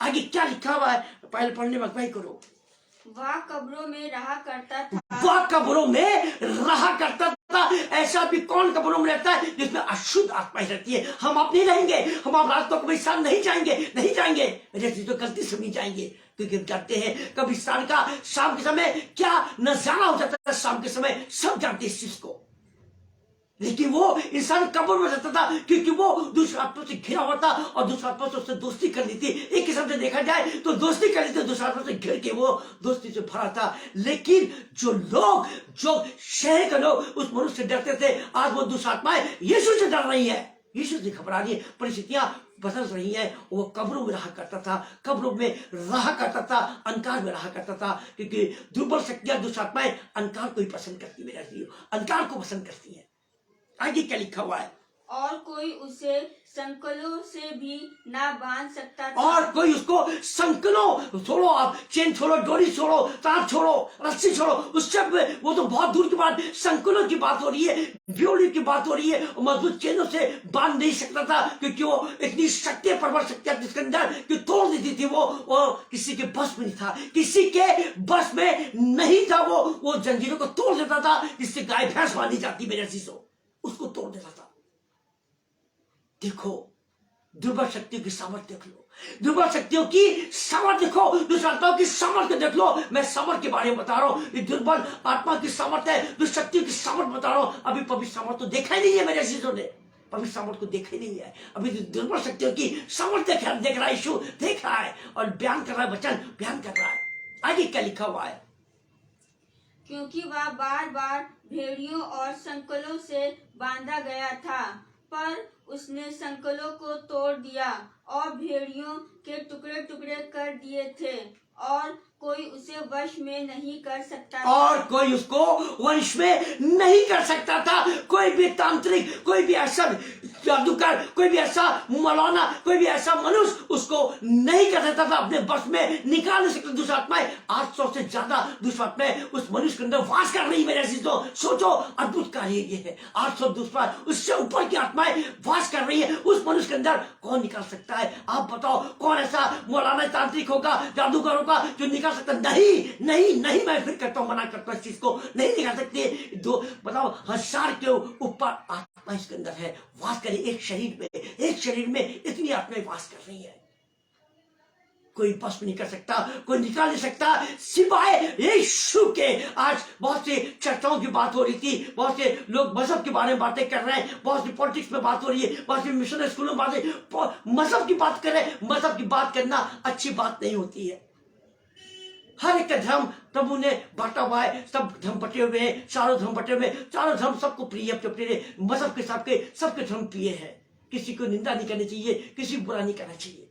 आगे क्या लिखा हुआ है, पहले पढ़ने में अगुवाई करो। वह कब्रों में रहा करता था। वह कब्रों में रहा करता था। ऐसा भी कौन कब्रों में रहता है जिसमें अशुद्ध आत्माएं रहती है? हम आप नहीं रहेंगे, हम आप रास्तों को कब्रिस्तान नहीं जाएंगे मेरे तो गलती से नहीं जाएंगे, क्योंकि हम जानते हैं कब्रिस्तान का शाम के समय क्या नजारा हो जाता है। शाम के समय सब जानते हैं इस चीज को, लेकिन वो इंसान कब्र में रहता था क्योंकि वो दूसरे आत्मा से घिरा हुआ था और दूसरे आत्मा से उससे दोस्ती कर ली थी। एक किस्म से देखा जाए तो दोस्ती कर ली थी, दूसरे आत्मा से घिर के वो दोस्ती से भरा था। लेकिन जो शहर के लोग उस मनुष्य से डरते थे, आज वो दूसरी आत्माएं यीशु से डर रही है, यीशु से घबरा रही है। परिस्थितियां बदल रही है। वो कब्रों में रहा करता था, कब्रों में रहा करता था, अंधकार में रहा करता था, क्योंकि दुर्बल शक्तियां, दुष्ट आत्माएं अंधकार को ही पसंद करती है, अंधकार को पसंद करती है। आगे क्या लिखा हुआ है? और कोई उसे संकलों से भी ना बांध सकता था। और कोई उसको संकलों छोड़ो, आप चेन छोड़ो, डोरी छोड़ो, तार छोड़ो, रस्सी छोड़ो, उससे वो तो बहुत दूर की बात, संकलों की बात हो रही है, ब्योली की बात हो रही है। मजबूत चेनों से बांध नहीं सकता था, क्योंकि वो इतनी शक्ति परवर शक्तियां जिसके अंदर कि तोड़ देती थी। वो किसी के बस में नहीं था, किसी के बस में नहीं था। वो जंजीरों को तोड़ देता था, जिससे गाय भैंस बांधी जाती मेरे शीशों, उसको तोड़ देता था। देखो दुर्बल शक्तियों की सामर्थ्य देख लो, दुर्बल शक्तियों की सामर्थ्य देखो, दुष्ट आत्माओं की सामर्थ्य देख लो। मैं सामर्थ्य के बारे में बता रहा हूं, ये दुर्बल आत्मा की सामर्थ्य है, दुष्ट शक्तियों की सामर्थ्य बता रहा हूं। अभी पवित्र सामर्थ्य तो देखा ही नहीं है मेरे शिष्यों ने, पवित्र सामर्थ्य को देखा ही नहीं है। अभी दुर्बल शक्तियों की सामर्थ्य देख रहा है, यीशु देख रहा है और बयान कर रहा है, वचन बयान कर रहा है। आगे क्या लिखा हुआ है? क्योंकि वह बार बार भेड़ियों और संकलों से बांधा गया था, पर उसने संकलों को तोड़ दिया और भेड़ियों के टुकड़े टुकड़े कर दिए थे, और कोई उसे वश में नहीं कर सकता था। और कोई उसको वश में नहीं कर सकता था। कोई भी तांत्रिक, कोई भी ऐसा जादूगर, कोई भी ऐसा मौलाना, कोई भी ऐसा मनुष्य उसको नहीं कर सकता था, अपने बस में निकाल नहीं सकता। दुष्ट आत्माएं 800 से ज्यादा दुष्ट आत्माएं उस मनुष्य के अंदर वास कर रही है। सोचो अद्भुत कार्य ये है। 800 दुष्ट, उससे ऊपर की आत्माएं वास कर रही है उस मनुष्य के अंदर। कौन निकाल सकता है? आप बताओ, कौन ऐसा मौलाना तांत्रिक होगा, जादूगर होगा जो निकाल सकता? नहीं नहीं नहीं, मैं फिर करता हूं, मना करता हूं, इस चीज को नहीं निकाल सकते। बताओ, 1000 के ऊपर आत्मा इसके अंदर है, वास करे एक शरीर में इतनी आत्माएं वास कर रही है। कोई बस नहीं कर सकता, कोई निकाल नहीं सकता सिवाय यीशु के। आज बहुत सी चर्चाओं की बात हो रही थी, बहुत से लोग मजहब के बारे में बातें कर रहे हैं, बहुत सी पॉलिटिक्स में बात हो रही है, बहुत सी मिशनरी स्कूलों में बातें, मजहब की बात कर रहे हैं। मजहब की बात करना अच्छी बात नहीं होती है। हर एक धर्म प्रभु ने बांटा हुआ है, सब धर्म बटे हुए हैं, चारों धर्म बटे हुए, चारों धर्म सबको प्रिय, अपने मजहब के सबके धर्म प्रिय है। किसी को निंदा नहीं करनी चाहिए, किसी को बुरा नहीं करना चाहिए।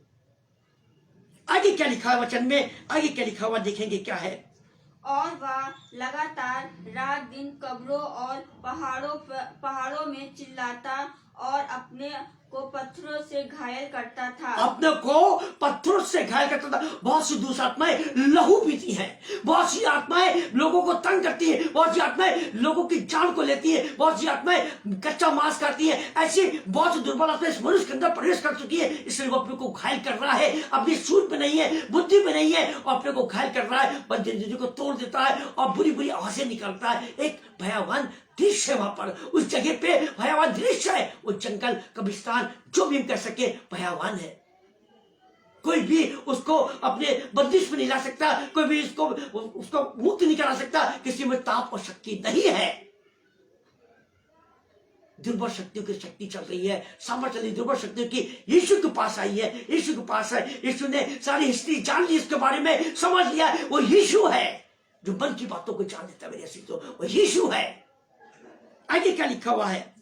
आगे क्या लिखा है वचन में? आगे क्या लिखा हुआ देखेंगे क्या है। और वह लगातार रात दिन कब्रों और पहाड़ों में चिल्लाता और अपने को पत्थरों से घायल करता था। अपने को पत्थरों से घायल करता था। बहुत सी दुष्ट आत्माएं लहू पीती हैं, बहुत सी आत्माएं लोगों को तंग करती हैं, बहुत सी आत्माएं लोगों की जान को लेती हैं, बहुत सी आत्माएं कच्चा मांस खाती हैं। ऐसी बहुत सी दुर्बल आत्माएं इस मनुष्य के अंदर प्रवेश कर चुकी है, इसलिए वो अपने को घायल कर रहा है। अपनी सूझ में नहीं है, बुद्धि में नहीं है, और अपने को घायल कर रहा है, बंदे को तोड़ देता है और बुरी बुरी आवाजें निकालता है। एक भयावान दृश्य है, वहां पर उस जगह पे भयावान दृश्य है। वो जंगल, कब्रिस्तान, जो भी हम कर सके, भयावान है। कोई भी उसको अपने बंदिश में नहीं ला सकता, कोई भी उसको मुक्त नहीं करा सकता। किसी में ताप और शक्ति नहीं है। दुर्बल शक्तियों की शक्ति चल रही है, सामर्थ्य चल रही दुर्बल शक्तियों की यीशु के पास आई है, यीशु के पास है। यीशु ने सारी हिस्ट्री जान ली, इसके बारे में समझ लिया। वो यीशु है जो मन की बातों को जान देता है। मेरे तो वो यीशु है। आगे क्या लिखा हुआ है?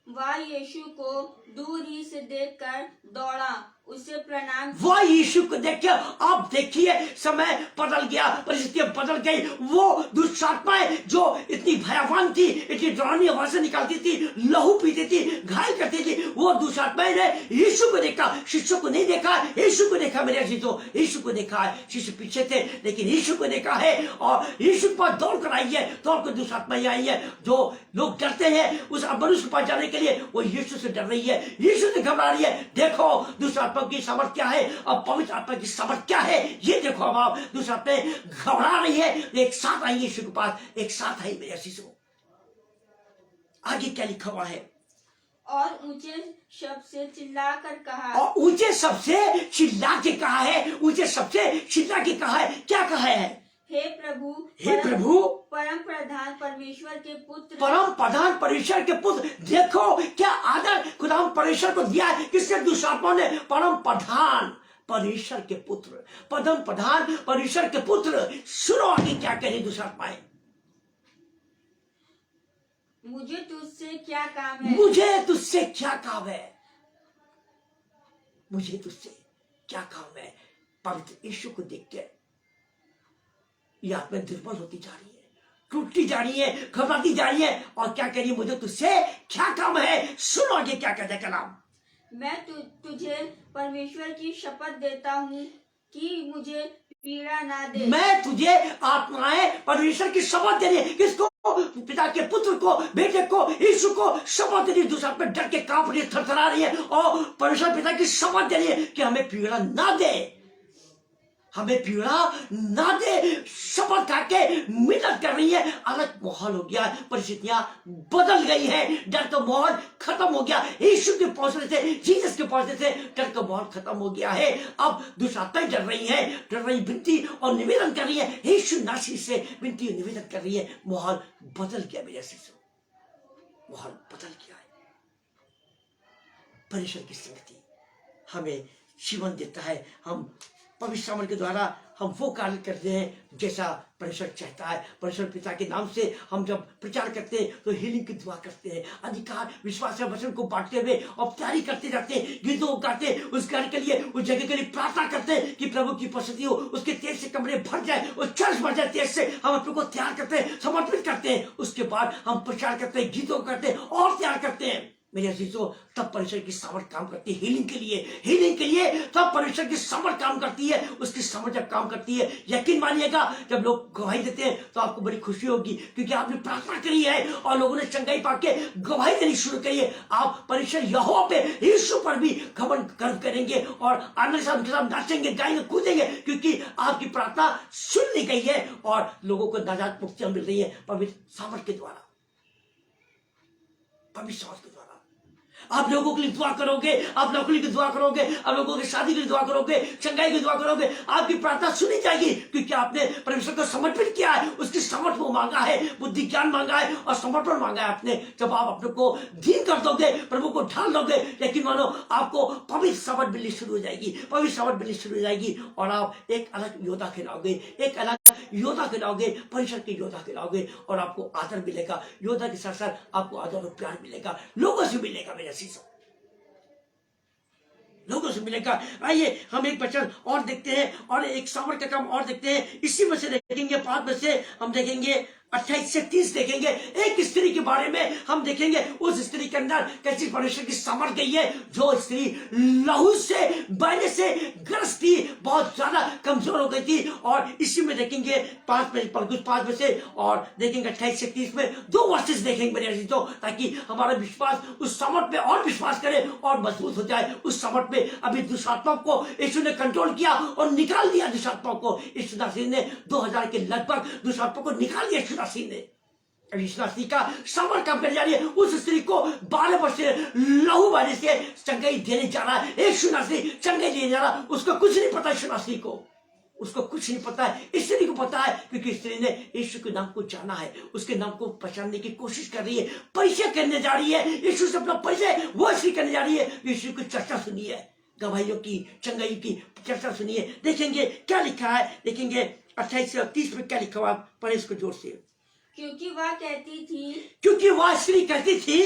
वह यीशु को दूर ही से देखकर दौड़ा, उसे प्रणाम किया। वह यीशु को देखिए, आप देखिए समय बदल गया, परिस्थितियां बदल गई। वो दुष्ट आत्माएं जो इतनी भयावान थी, इतनी डरावनी आवाजें निकालती थी, लहू पीती थी, घायल करती थी, वो दुष्ट आत्माएं ने यीशु को देखा, शिष्यों को नहीं देखा। यीशु को देखा मेरे अजीजों, यीशु को देखा है। शिष्य पीछे थे लेकिन यीशु को देखा है, और यीशु के पास दौड़ कर आई है, दौड़ कर दुष्ट आत्माएं आई है। जो लोग डरते हैं उस मनुष्य के पास जाने के लिए, वो यीशु से डर रही है, यीशु से घबरा रही है। देखो दुष्ट आत्मा की सामर्थ क्या है और पवित्र आत्मा की सामर्थ क्या है, ये देखो। अब आप दुष्ट आत्मा घबरा रही है, एक साथ आई यीशु के पास, एक साथ आई मेरे शिशु। आगे क्या लिखा हुआ है? और ऊंचे शब्द से चिल्लाकर कहा, और ऊंचे शब्द से चिल्ला के कहा है, ऊंचे शब्द से चिल्ला के कहा है। क्या कहा है? हे प्रभु, हे प्रभु, परम प्रधान परमेश्वर के पुत्र, परम प्रधान परमेश्वर के पुत्र। देखो क्या आदर खुदाम परमेश्वर को दिया है, किसने? दुष्ट आत्मा ने। परम प्रधान परमेश्वर के पुत्र, परम प्रधान परमेश्वर के पुत्र। सुनो आगे क्या कह रही दुष्ट आत्माएं। मुझे तुझसे क्या काम है? मुझे तुझसे क्या काम है? मुझे तुझसे क्या काम है? पवित्र यीशु को देख के ये आत्मा दुर्बल होती जा रही है, टूटती जा रही है, घबराती जा रही है, और क्या कह रही है? मुझे तुझसे क्या काम है? सुनो आगे क्या कहता है कलाम। मैं तुझे परमेश्वर की शपथ देता हूँ कि मुझे पीड़ा ना दे। मैं तुझे आत्माएं परमेश्वर की शपथ दे रही है। किसको? पिता के पुत्र को, बेटे को, यीशु को शपथ दे रही है। दूसरा पे डर के कांप रही है, थरथरा रही है, और परमेश्वर पिता की शपथ दे रही है कि हमें पीड़ा ना दे, हमें पीड़ा ना दे। शपथ खा के मिन्नत कर रही है। अलग माहौल हो गया, परिस्थितियां बदल गई है, डर का माहौल खत्म हो गया। यीशु के पहुंचने से, जीसस के पहुंचने से डर का माहौल खत्म हो गया है। अब दुष्ट आत्माएं डर रही है, डर रही, विनती और निवेदन कर रही है, यीशु नासी से विनती और निवेदन कर रही है। माहौल बदल गया मेरे शिशु, माहौल बदल गया है। परमेश्वर की संगति हमें जीवन देता है। हम पवित्र आत्मा के द्वारा हम वो कार्य करते हैं जैसा परमेश्वर चाहता है। परमेश्वर पिता के नाम से हम जब प्रचार करते हैं तो हीलिंग की दुआ करते हैं, अधिकार विश्वास या वचन को बांटते हुए और तैयारी करते जाते हैं, गीतों को गाते हैं, उस घर के लिए, उस जगह के लिए प्रार्थना करते हैं कि प्रभु की उपस्थिति हो, उसके तेज से कमरे भर जाए, उस चर्च भर जाए तेज से। हम अपने को तैयार करते हैं, समर्पित करते हैं, उसके बाद हम प्रचार करते हैं, गीतों करते हैं और तैयार करते हैं। मेरे अजीजों, तब परमेश्वर की सामर्थ काम करती है हीलिंग के लिए, हीलिंग के लिए तब परमेश्वर की सामर्थ काम करती है। उसकी सामर्थ जब काम करती है, यकीन मानिएगा, जब लोग गवाही देते हैं तो आपको बड़ी खुशी होगी, क्योंकि आपने प्रार्थना करी है और लोगों ने चंगाई पाके गवाही देनी शुरू करी है। आप परमेश्वर यहोवा पे, यीशु पर भी घमंड गर्व करेंगे और आनंद के साथ नाचेंगे, गाएंगे, कूदेंगे, क्योंकि आपकी प्रार्थना सुन ली गई है और लोगों को नाजात मुक्तियां मिल रही है पवित्र सामर्थ के द्वारा, पवित्र सामर्थ के द्वारा। आप लोगों के लिए दुआ करोगे, आप नौकरी की दुआ करोगे, आप लोगों की शादी की दुआ करोगे, चंगाई की दुआ करोगे, आपकी प्रार्थना सुनी जाएगी, क्योंकि आपने परमेश्वर को समर्पित किया है, उसकी समर्थ को मांगा है, बुद्धि ज्ञान मांगा है और समर्पण मांगा है आपने। जब आप अपने को धीन कर दोगे, प्रभु को ढाल दोगे, लेकिन मानो आपको पवित्र समर्थ मिलनी शुरू हो जाएगी, पवित्र समर्थ मिलनी शुरू हो जाएगी, और आप एक अलग योद्धा खिलाओगे, एक अलग योद्धा खिलाओगे, परमेश्वर के योद्धा खिलाओगे, और आपको आदर मिलेगा। योद्धा के साथ साथ आपको आदर और प्यार मिलेगा, लोगों से मिलेगा मेरे शीशों, लोगों से मिलेगा। आइए हम एक वचन और देखते हैं और एक सामर्थ का काम और देखते हैं। इसी में से देखेंगे, 5 में से हम देखेंगे 28 से 30 देखेंगे। एक स्त्री के बारे में हम देखेंगे, उस स्त्री के अंदर कैसी परमेश्वर की सामर्थ गई है। जो स्त्री लहू से बहने से ग्रस्त थी, बहुत ज्यादा कमजोर हो गई थी, और इसी में देखेंगे 5 में से, और देखेंगे 28 से 30 में 2 वर्सेस देखेंगे मेरे अजीजों, ताकि हमारा विश्वास उस सामर्थ पे और विश्वास करे और मजबूत हो जाए। उस सामर्थ पे अभी दुष्टात्मा को यीशु ने कंट्रोल किया और निकाल दिया। दुष्टात्मा को यीशु मसीह ने 2000 के लगभग दुष्टात्मा को निकाल दिया। यीशु का सामर्थ काम करने जा रही है। उस स्त्री को 12 वर्ष से लहू बहने से चंगाई देने जा रहा है। यीशु मसीह चंगाई देने जा रहा है। उसको कुछ नहीं पता, यीशु मसीह को उसको कुछ नहीं पता है, स्त्री को पता है, क्योंकि स्त्री ने यीशु के नाम को जाना है, उसके नाम को पहचानने की कोशिश कर रही है, परिचय करने जा रही है। यीशु से अपना परिचय वो स्त्री करने जा रही है। यीशु की चर्चा सुनिए, गवाहियों की, चंगाई की चर्चा सुनिए। देखेंगे क्या लिखा है, देखेंगे 28 से 30 में क्या लिखा हुआ, पढ़े इसको जोर से। क्योंकि वह कहती थी, क्योंकि वह स्त्री कहती थी,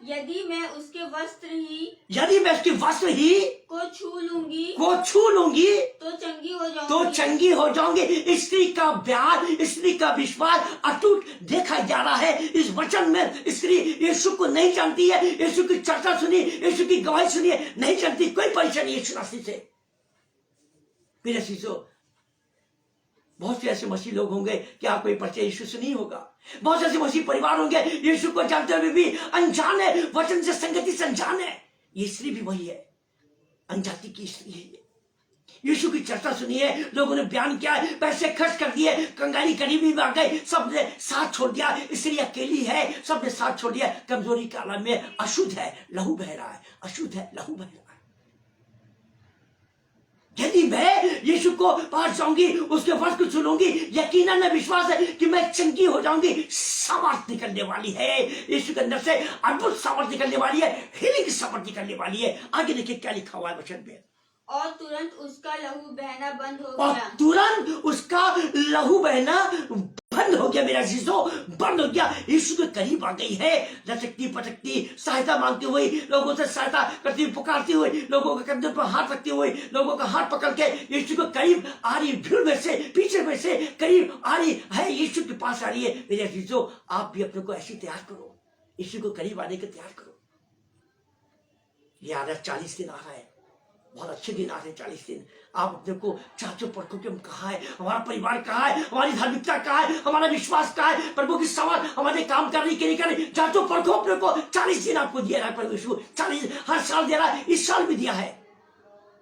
यदि मैं उसके वस्त्र ही को छू लूंगी तो चंगी हो जाऊंगी। स्त्री का प्यार, स्त्री का विश्वास अटूट देखा जा रहा है इस वचन में। स्त्री यीशु को नहीं जानती है, यीशु की चर्चा सुनी, यीशु की गवाही सुनी, नहीं जानती, कोई परिचय नहीं यीशु मसीह से। मेरे शिष्यों, बहुत से ऐसे मसीह लोग होंगे कि आपको ये परिचय यीशु से नहीं होगा। बहुत से ऐसे मसीह परिवार होंगे यीशु को जानते हुए भी अनजान है, वचन से संगति से अनजान है। ये स्त्री भी वही है, अनजाति की स्त्री है। यीशु की चर्चा सुनी है, लोगों ने बयान किया है, पैसे खर्च कर दिए, कंगाली गरीबी में आ गए, सबने साथ छोड़ दिया। स्त्री अकेली है, सबने साथ छोड़ दिया। कमजोरी के आलम में अशुद्ध है, लहू बह रहा है, अशुद्ध है, लहू बह रहा है। यदि मैं यीशु को पास जाऊंगी, उसके वचन को सुनूंगी, यकीनन मैं विश्वास है कि मैं चंगी हो जाऊंगी। सामर्थ निकलने वाली है यीशु के अंदर से, अद्भुत सामर्थ निकलने वाली है, हीलिंग की सामर्थ निकलने वाली है। आगे देखिए क्या लिखा हुआ है वचन में। और तुरंत उसका लहू बहना बंद हो और गया। तुरंत उसका लहू बहना बंद हो गया। मेरा जीजो, बंद हो गया। यीशु के करीब आ गई है, लचकती पटकती, सहायता मांगती हुई, लोगों से सहायता करती हुई, पुकारती हुई, लोगों के कंधे पर हाथ रखती हुई, लोगों का हाथ पकड़ के यीशु के करीब आ रही, भीड़ में से, पीछे में से करीब आ रही है, यीशु के पास आ रही है। मेरे जीजो, आप भी अपने को ऐसी तैयार करो, यीशु को करीब आने के तैयार करो। ये आ रहा 40 दिन आ रहा है, बहुत अच्छे दिन आते 40 दिन। आप अपने को चाचो परखो कि हम कहाँ है, हमारा परिवार कहाँ है, हमारी धार्मिकता कहाँ है, हमारा विश्वास कहाँ है, प्रभु की समझ हमारे काम कर रही कि नहीं कर रही। चाचो परखो अपने को। 40 दिन आपको दिया है प्रभु यीशु, 40 हर साल दे रहा है, इस साल भी दिया है।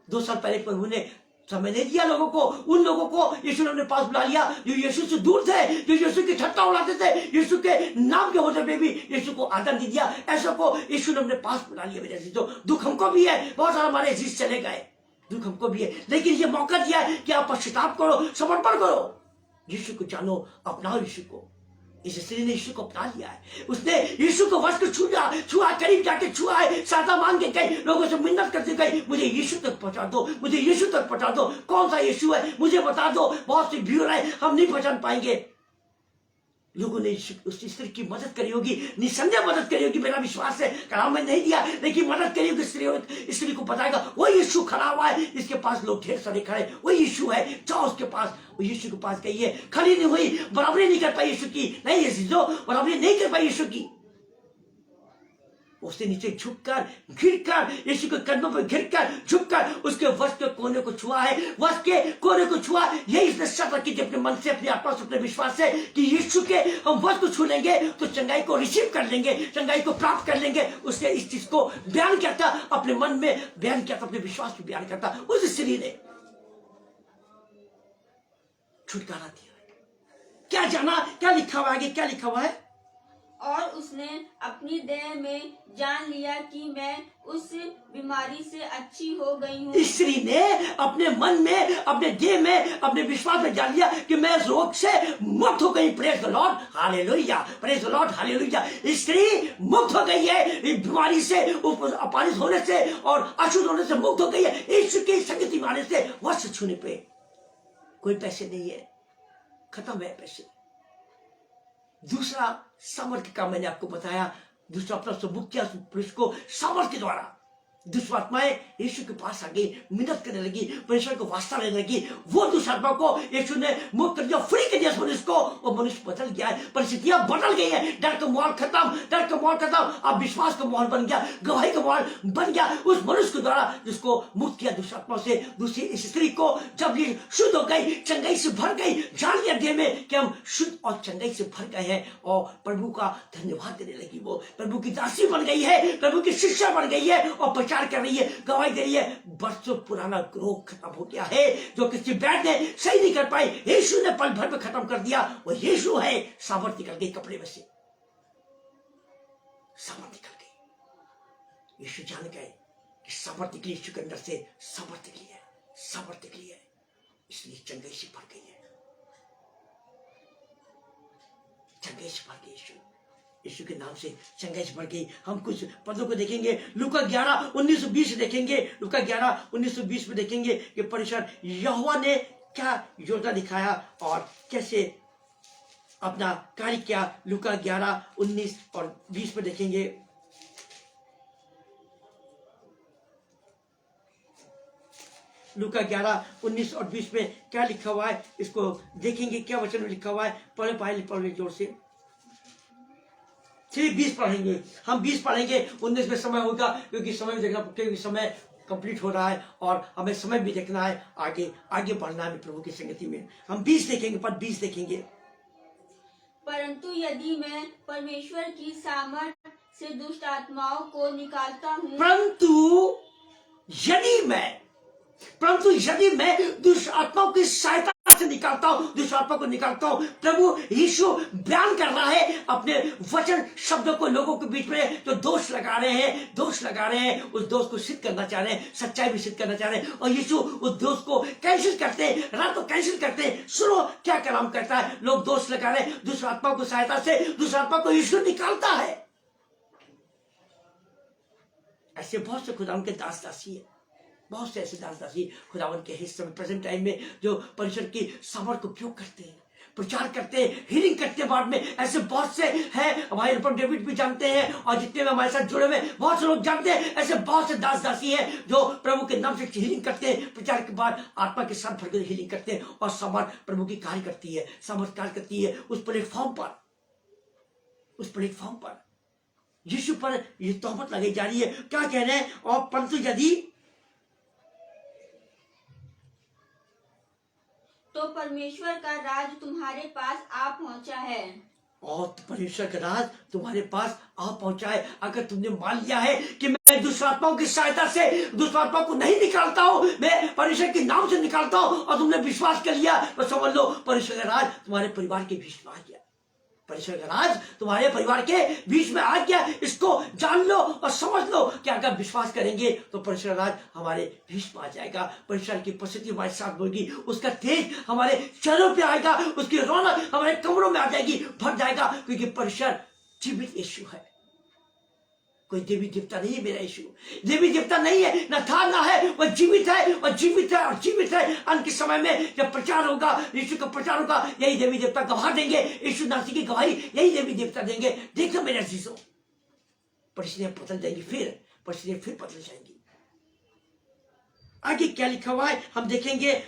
2 साल पहले प्रभु ने समय नहीं दिया लोगों को, उन लोगों को यीशु ने अपने पास बुला लिया जो यीशु से दूर थे, जो यीशु की ठट्टा उड़ाते थे, यीशु के नाम के होते हुए भी यीशु को आदर नहीं दिया। ऐसा को यीशु ने अपने पास बुला लिया। मेरे अजीजों, दुख हमको भी है, बहुत सारे हमारे अजीज चले गए, दुख हमको भी है, लेकिन ये मौका दिया है कि आप पश्चाताप करो, समर्पण करो, यीशु को जानो, अपनाओ यीशु को। इस स्त्री ने यीशु को अपना लिया है, उसने यीशु को वस्त्र छुआ, करीब जाके छुआ है, सहायता मांग के गई, लोगों से मिन्नत करते गई, मुझे यीशु तक पहुंचा दो, मुझे यीशु तक पहुंचा दो, कौन सा यीशु है मुझे बता दो। बहुत सी भीड़ है, हम नहीं पहचान पाएंगे। लोगों ने उस स्त्री की मदद करी होगी, निसंदेह मदद करी होगी, मेरा विश्वास है। कलाम में नहीं दिया, लेकिन मदद करी होगी। स्त्री को बताएगा वो यीशु खड़ा हुआ है, इसके पास लोग ढेर सारे खड़े, वो यीशु है, जाओ उसके पास। वो यीशु के पास गई है, खड़ी नहीं हुई, बराबरी नहीं कर पाई यीशु की, नहीं ये चीजों बराबरी नहीं कर पाई यीशु की। उसने नीचे झुककर, गिरकर, यीशु के कदमों पर गिरकर, झुककर उसके वस्त्र के कोने को छुआ है, वस्त्र के कोने को छुआ। यही इसने शर्त रखी थी अपने मन से, अपनी आत्मा से, अपने विश्वास से कि यीशु के हम वस्त्र को छू लेंगे तो चंगाई को रिसीव कर लेंगे, चंगाई को प्राप्त कर लेंगे। उसने इस चीज को बयान किया था, अपने मन में बयान किया था, अपने विश्वास में बयान किया था। उस स्त्री ने छुटकारा दिया। क्या जाना, क्या लिखा हुआ है आगे, क्या लिखा हुआ है। और उसने अपनी देह में जान लिया कि मैं उस बीमारी से अच्छी हो गई हूँ। स्त्री ने अपने मन में, अपने देह में, अपने विश्वास में जान लिया कि मैं इस रोग से मुक्त हो गई। Praise the Lord, hallelujah, praise the Lord, hallelujah. स्त्री मुक्त हो गई है बीमारी से, अपमानित होने से और अशुद्ध होने से मुक्त हो गई है। यीशु की संगति में आने से, वस्त्र छूने पे कोई पैसे नहीं है, खत्म है पैसे। दूसरा सामर्थ्य का मैंने आपको बताया, दूसरा अपना मुक्त किया पुरुष को सामर्थ्य के द्वारा। दुष्टात्माएं यीशु के पास आ गई, मिन्नत करने लगी, परमेश्वर को वास्ता लेने लगी। वो दुष्टात्मा को यीशु ने मुक्त कर दिया, फ्री कर दिया मनुष्य को, और मनुष्य बदल गया है, परिस्थितियां बदल गई है। डर का माहौल खत्म, डर का माहौल खत्म, अब विश्वास का माहौल बन गया, गवाही का माहौल बन गया उस मनुष्य के द्वारा जिसको मुक्त किया दुष्टात्मा से। दूसरी इस स्त्री को जब ये शुद्ध हो गई, चंगाई से भर गई, जान लिया देह में कि हम शुद्ध और चंगाई से भर गए हैं, और प्रभु का धन्यवाद देने लगी। वो प्रभु की दासी बन गई है, प्रभु की शिष्या बन गई है, और प्रचार कर रही है, गवाही दे रही है। बरसों पुराना ग्रोह खत्म हो गया है, जो किसी बैठ ने सही नहीं कर पाई, यीशु ने पल भर में खत्म कर दिया। वो यीशु है। सामर्थ निकल गई कपड़े में से, सामर्थ निकल गई। यीशु जान गए कि सामर्थ निकली, यीशु के अंदर से सामर्थ निकली है, सामर्थ निकली है, इसलिए चंगाई से भर गई है, चंगाई से भर गई। यीशु के नाम से चंगाई से भर गई। हम कुछ पदों को देखेंगे, लूका 11:19-20 देखेंगे, लूका 11:19-20 में देखेंगे कि परमेश्वर यहोवा ने क्या योजना दिखाया और कैसे अपना कार्य किया। लूका 11:19 और 20 में देखेंगे। लूका 11:19 और 20 में क्या लिखा हुआ है, इसको देखेंगे क्या वचन में लिखा हुआ है। पढ़े जोर से। सिर्फ 20 पढ़ेंगे, हम 20 पढ़ेंगे, 19 में समय होगा, क्योंकि समय में देखना, क्योंकि समय कंप्लीट हो रहा है और हमें समय भी देखना है, आगे बढ़ना है प्रभु की संगति में। हम 20 देखेंगे, पर 20 देखेंगे। परंतु यदि मैं परमेश्वर की सामर्थ से दुष्ट आत्माओं को निकालता हूँ, परंतु यदि मैं दुष्ट आत्माओं की सहायता से निकालता हूं, दुष्ट आत्मा को निकालता हूं। प्रभु यीशु बयान कर रहा है अपने वचन शब्दों को लोगों के बीच में जो दोष लगा रहे हैं, उस दोष को सिद्ध करना चाह रहे हैं, सच्चाई भी सिद्ध करना चाह रहे हैं, और यीशु उस दोष को कैंसिल करते हैं, रातों कैंसिल करते हैं। सुनो क्या कलाम करता है, लोग दोष लगा रहे हैं, दुष्ट आत्मा को सहायता से दुष्ट आत्मा को यीशु निकालता है। ऐसे बहुत से खुदा उनके दास दासी है, बहुत से ऐसे दास दासी खुदावन के हिस्से में प्रेजेंट टाइम में जो परमेश्वर की सामर्थ को उपयोग करते हैं, प्रचार करते हैं, हीलिंग करते हैं। बाद में ऐसे बहुत से हैं, हमारे अनुपम डेविड भी जानते हैं, और जितने में हमारे साथ जुड़े हुए बहुत से लोग जानते हैं, ऐसे बहुत से दास दासी हैं जो प्रभु के नाम से हीलिंग करते हैं, प्रचार के बाद आत्मा के साथ भरकर हीलिंग करते हैं, और सामर्थ प्रभु की कार्य करती है, सामर्थ कार्य करती है उस प्लेटफॉर्म पर यीशु पर ये तोहमत लगाई जा रही है। क्या कह रहे हैं, और परंतु यदि तो परमेश्वर का राज तुम्हारे पास आ पहुंचा है, और परमेश्वर का राज तुम्हारे पास आ पहुंचा है। अगर तुमने मान लिया है कि मैं दुष्ट आत्माओं की सहायता से दुष्ट आत्मा को नहीं निकालता हूं, मैं परमेश्वर के नाम से निकालता हूं, और तुमने विश्वास कर लिया, तो समझ लो परमेश्वर का राज तुम्हारे परिवार के बीच में आ गया। परमेश्वर का राज तुम्हारे परिवार के बीच में आ गया। इसको जान लो और समझ लो कि अगर विश्वास करेंगे तो परमेश्वर का राज हमारे बीच में आ जाएगा। परमेश्वर की उपस्थिति हमारे साथ होगी, उसका तेज हमारे चेहरों पे आएगा, उसकी रौनक हमारे कमरों में आ जाएगी, भर जाएगा, क्योंकि परमेश्वर जीवित यीशु है। कोई देवी देवता नहीं है मेरा यीशु, देवी देवता नहीं है, न था न है, वह जीवित है और जीवित है और जीवित है। अंत के समय में जब प्रचार होगा, यीशु का प्रचार होगा, यही देवी देवता गवाह देंगे, यीशु नासी की गवाही यही देवी देवता देंगे। देखो मेरे अजीजों, परिस्थितियां बदल जाएंगी, परिस्थितियां फिर बदल जाएंगी। आगे क्या लिखा हुआ है हम देखेंगे,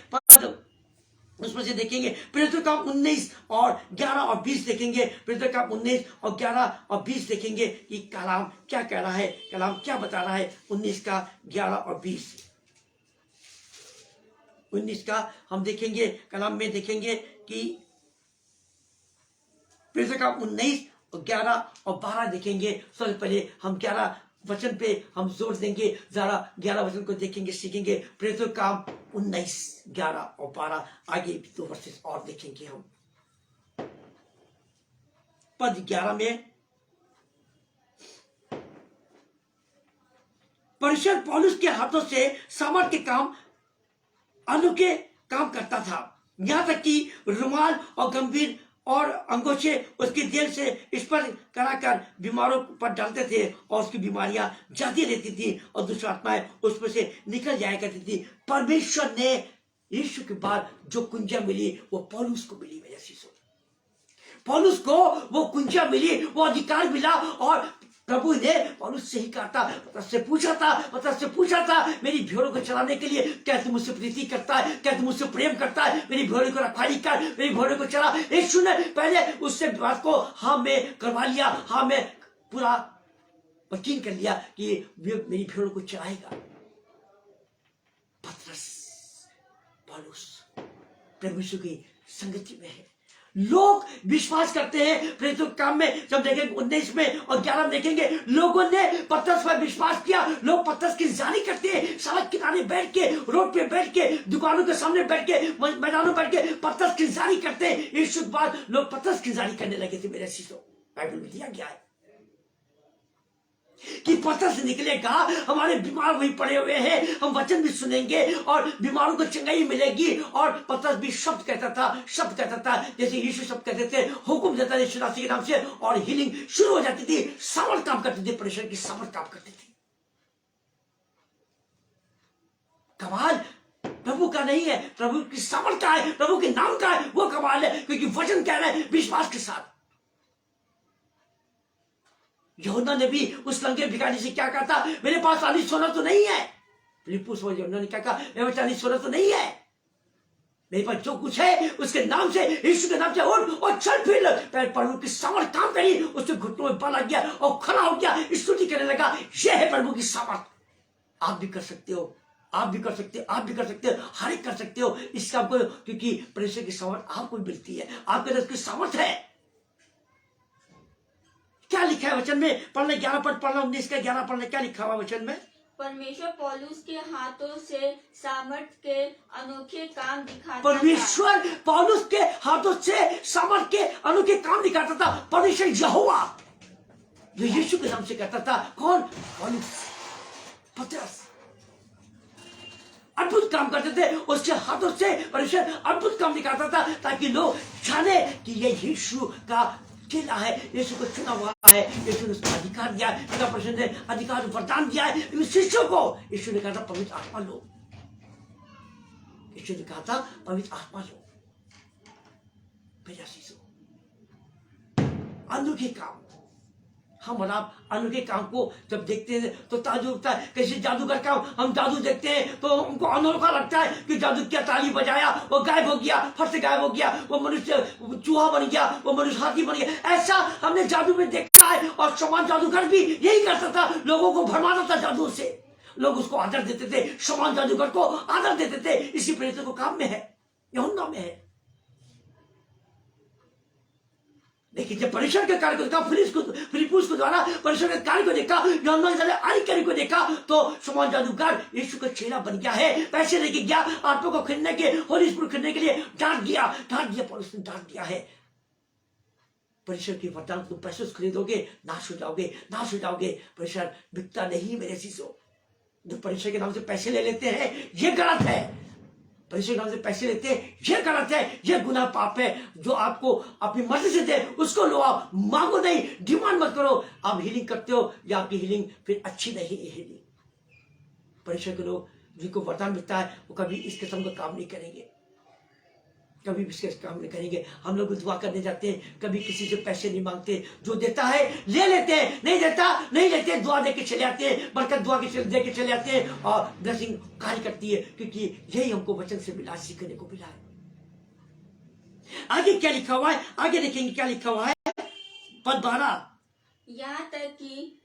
उसमें से देखेंगे प्रेरितों का 19 और 11 और 20 देखेंगे। प्रेरितों का 19 और 11 और 20 देखेंगे कि कलाम क्या कह रहा है, कलाम क्या बता रहा है। 19 का 11 और 20, 19 का हम देखेंगे, कलाम में देखेंगे कि प्रेरितों का 19 और 11 और 12 देखेंगे। सबसे पहले हम 11 वचन पे हम जोर देंगे, जरा 11 वचन को देखेंगे, सीखेंगे। प्रेरितों का 19, 11 और 12, आगे 2 वर्सेस और देखेंगे हम। पद 11 में परमेश्वर पौलुस के हाथों से सामर्थ के काम, अनोखे काम करता था, यहां तक कि रुमाल और गंभीर और अंगोछे उसकी जेल से इस पर कराकर बीमारों पर डालते थे, और उसकी बीमारियां जाती रहती थी और दुष्ट आत्माएं उसमें से निकल जाया करती थी। परमेश्वर ने यीशु के बाद जो कुंजा मिली वो पौलुस को मिली। मेरे शिष्यों, पौलुस को वो कुंजा मिली, वो अधिकार मिला, और प्रभु ने पौलुस से ही कहा था, पतरस से पूछा था मेरी भेड़ों को चलाने के लिए क्या तू मुझसे प्रीति करता है, क्या तू मुझसे प्रेम करता है, मेरी भेड़ों को रखवाली कर, मेरी भेड़ों को चला। यीशु ने पहले उससे बात को हाँ में करवा लिया, हाँ में पूरा यकीन कर लिया कि मेरी भेड़ों को चलाएगा। पतरस पौलुस प्रभु यीशु की संगति में है। लोग विश्वास करते हैं प्रेरितों के काम में, जब देखेंगे 19 में और 11 में देखेंगे, लोगों ने पतरस पर विश्वास किया। लोग पतरस की जारी करते हैं, सड़क किनारे बैठ के, रोड पे बैठ के, दुकानों के सामने बैठ के, मैदानों बैठ के पतरस की जारी करते हैं। यीशु के बाद लोग पतरस की जारी करने लगे थे। मेरे शिष्यों, बाइबल में दिया गया है कि पतरस निकलेगा, हमारे बीमार वही पड़े हुए हैं, हम वचन भी सुनेंगे और बीमारों को चंगाई मिलेगी। और पतरस भी शब्द कहता था, जैसे यीशु शब्द कहते थे, हुक्म देता यीशु नासरी के नाम से, और हीलिंग शुरू हो जाती थी, सामर्थ काम करती थी, परमेश्वर की सामर्थ काम करती थी। कमाल प्रभु का नहीं है, प्रभु की सामर्थ का है, प्रभु के नाम का है, वो कमाल है, क्योंकि वचन कह रहे हैं विश्वास के साथ। यूहन्ना ने भी उस लंगड़े भिखारी से क्या कहा था, मेरे पास चांदी सोना तो नहीं है, फिलिप्पुस उन्होंने क्या कहा, मेरे पास चांदी सोना तो नहीं है, मेरे पास जो कुछ है उसके नाम से, यीशु के नाम से उठ और चल फिर। प्रभु की सामर्थ काम करी, उसके घुटनों में बल आ गया और खड़ा हो गया, स्तुति करने लगा। यह है प्रभु की सामर्थ। आप भी कर सकते हो, आप भी कर सकते हो, आप भी कर सकते हो, हर एक कर सकते हो इस काम को, क्योंकि परमेश्वर की सामर्थ आपको मिलती है, आपके अंदर उसकी सामर्थ है। क्या लिखा है वचन में? पढ़ना 11 पद पढ़ना, 19 का 11 पढ़ना, क्या लिखा हुआ वचन में? परमेश्वर पौलुस के हाथों से सामर्थ के अनोखे काम दिखाता था। परमेश्वर पौलुस के हाथों से सामर्थ के अनोखे काम दिखाता था। परमेश्वर यहोवा जो यीशु के नाम से कहता था। कौन? पौलुस, पतरस अद्भुत काम करते थे उसके हाथों से। परमेश्वर अद्भुत काम दिखाता था ताकि लोग जाने कि ये यीशु का चेला है, यीशु को चुना हुआ है, यीशु ने उसको अधिकार दिया है, पिता परमेश्वर ने अधिकार वरदान दिया है इन शिष्यों को। यीशु ने कहा था पवित्र आत्मा लो, यीशु ने कहा था पवित्र आत्मा लो। मेरा शिष्य अनोखे काम, हम और आप अनोखे काम को जब देखते हैं तो ताज्जुब होता है। कैसे जादूगर का हम जादू देखते हैं तो हमको अनोखा लगता है कि जादू क्या, ताली बजाया वो गायब हो गया, फट से गायब हो गया, वो मनुष्य चूहा बन गया, वो मनुष्य हाथी बन गया। ऐसा हमने जादू में देखा है। और समान जादूगर भी यही करता था, लोगों को भरमाता था जादू से। लोग उसको आदर देते थे, समान जादूगर को आदर देते थे। इसी प्रेरितों को काम में है, यूहन्ना में है। लेकिन जब परमेश्वर के कार्य को देखा, फिलिप्पुस को द्वारा परमेश्वर के कार्य को देखा, यूहन्ना ने आदि कार्य को देखा, तो समान जादूगर यीशु का चेला बन गया है। पैसे लेके गया आत्मा को खरीदने के, होली स्पिरिट खरीदने के लिए डांट दिया पौलुस ने डांट दिया है। परमेश्वर की वरदान तुम पैसे से खरीदोगे, नाश हो जाओगे। परमेश्वर बिकता नहीं मेरे शिष्यों। जो परमेश्वर के नाम से पैसे ले लेते हैं ये गलत है। परमेश्वर के नाम से पैसे लेते हैं ये गलत है, ये गुनाह पाप है। जो आपको अपनी मर्जी से दे उसको लो, आप मांगो नहीं, डिमांड मत करो। आप हीलिंग करते हो या आपकी हीलिंग फिर अच्छी नहीं है हीलिंग। परमेश्वर के लोग जिनको वरदान मिलता है वो कभी इस किस्म का काम नहीं करेंगे, कभी भी इसके काम नहीं करेंगे। हम लोग दुआ करने जाते हैं, कभी किसी से पैसे नहीं मांगते, जो देता है ले लेते हैं, नहीं देता नहीं लेते, दुआ दे के चले आते हैं, बरकत दुआ के दे के चले आते हैं और ब्लेसिंग कार्य करती है, क्योंकि यही हमको वचन से मिला, सीखने को मिला है। आगे क्या लिखा हुआ है? आगे देखेंगे क्या लिखा हुआ है। पद 12, यहाँ तक कि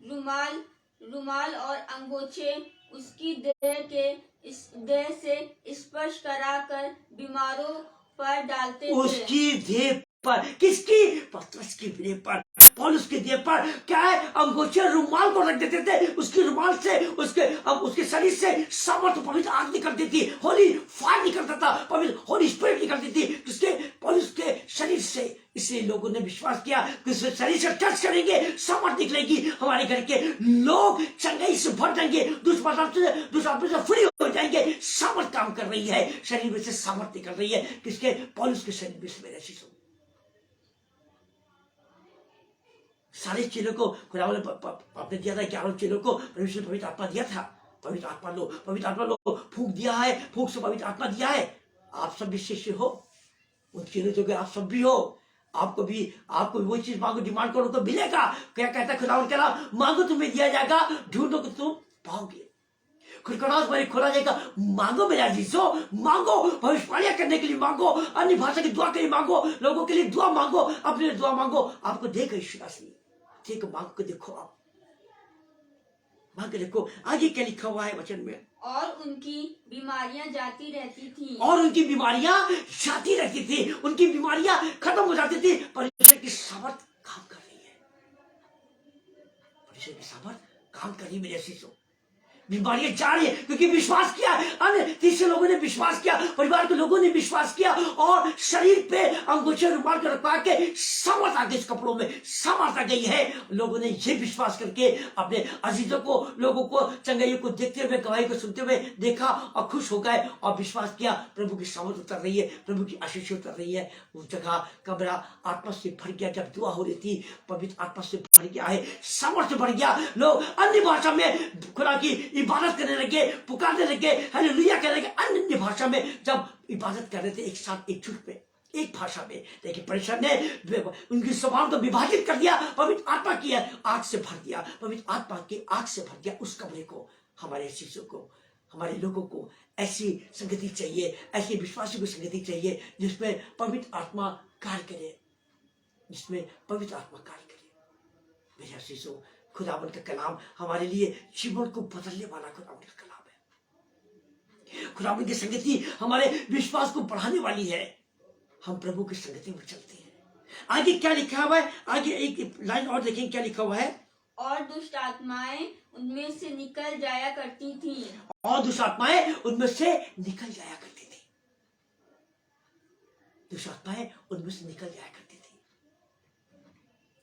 रुमाल और अंगोछे उसकी देह से स्पर्श कराकर बीमारों पर डालते थे। उसकी देह पर, किसकी? पतरस की देह पर, पौलुस की देह पर क्या है? अंगोछे रुमाल को रख देते थे। उसकी रुमाल से उसके शरीर से सामर्थ, पवित्र आग निकलती थी, होली फायर निकलता था, पवित्र होली स्पिरिट निकलती थी किसके? पौलुस के शरीर से। इसलिए लोगों ने विश्वास किया कि उस शरीर से टच करेंगे सामर्थ निकलेगी, हमारे घर के लोग चंगाई से भर जाएंगे, दुष्टात्मा से फ्री हो जाएंगे। सामर्थ काम कर रही है, शरीर में से सामर्थ निकल रही है किसके? पौलुस के शरीर में से। मेरे शिष्यों, सारे चेलों को खुदा आपने दिया था, 11 चेलों को परमेश्वर ने पवित्र आत्मा दिया था। पवित्र आत्मा लो, पवित्र आत्मा लो, फूंक दिया है, फूंक से पवित्र आत्मा दिया है। आप सब भी शिष्य हो, उन चेलों जो आप सब भी हो। आपको भी वो चीज मांगो, डिमांड करो तो मिलेगा। क्या कहता है खुदा? कह रहा मांगो तुम्हें दिया जाएगा, ढूंढो तो तुम पाओगे, खड़खड़ाओ तुम्हारी खोला जाएगा। मांगो मेरा जीसो, मांगो, भविष्यवाणियां करने के लिए मांगो, अन्य भाषा की दुआ के लिए मांगो, लोगों के लिए दुआ मांगो, अपने लिए दुआ मांगो, आपको देगा यीशु मसीह। ठीक, मांग के देखो, आप मांग के देखो। आगे क्या लिखा हुआ है वचन में? और उनकी बीमारियां जाती रहती थी। और उनकी बीमारियां जाती रहती थी, उनकी बीमारियां खत्म हो जाती थी। परमेश्वर की सामर्थ काम कर रही है, परमेश्वर की सामर्थ काम कर रही है मेरे शिष्यों। बीमारियां जा रही है क्योंकि विश्वास किया। अन्य तीसरे लोगों ने विश्वास किया, परिवार के लोगों ने विश्वास किया और शरीर पे अंगूठे रुमाल कर रखवा के सामर्थ आ गई, इस कपड़ों में सामर्थ आ गई है। लोगों ने ये विश्वास करके अपने अजीजों को, लोगों को, चंगाइयों को देखते हुए, गवाही को सुनते हुए देखा और खुश हो गए और विश्वास किया। प्रभु की सामर्थ उतर रही है, प्रभु की आशीष उतर रही है। उस जगह कमरा आत्मा से भर गया। जब दुआ हो रही थी, पवित्र आत्मा से भर गया है, सामर्थ बढ़ गया। लोग अन्य भाषा में खुदा की इबादत करने लगे, पुकारने लगे, हालेलुया कहने लगे। अन्य भाषा में जब इबादत कर रहे थे एक साथ, एक झुंड में, एक भाषा में, लेकिन परमेश्वर ने उनकी स्वभाव को विभाजित कर दिया, पवित्र आत्मा की आग से भर दिया, पवित्र आत्मा की आग से भर दिया उस कमरे को, हमारे शिष्यों को। हमारे लोगों को ऐसी संगति चाहिए, ऐसे विश्वासी को संगति चाहिए जिसमें पवित्र आत्मा कार्य करे, जिसमें पवित्र आत्मा कार्य करे। मेरे आशीषों, खुदावंद का कलाम हमारे लिए जीवन को बदलने वाला खुदावंद का कलाम है। खुदावंद की संगति हमारे विश्वास को बढ़ाने वाली है। हम प्रभु की संगति में चलते हैं। आगे क्या लिखा हुआ है, आगे एक लाइन और देखें क्या लिखा हुआ है। और दुष्ट आत्माएं उनमें से निकल जाया करती थी। और दुष्ट आत्माएं उनमें से निकल जाया करती थी। दुष्ट आत्माएं उनमें से निकल जाया करती थी।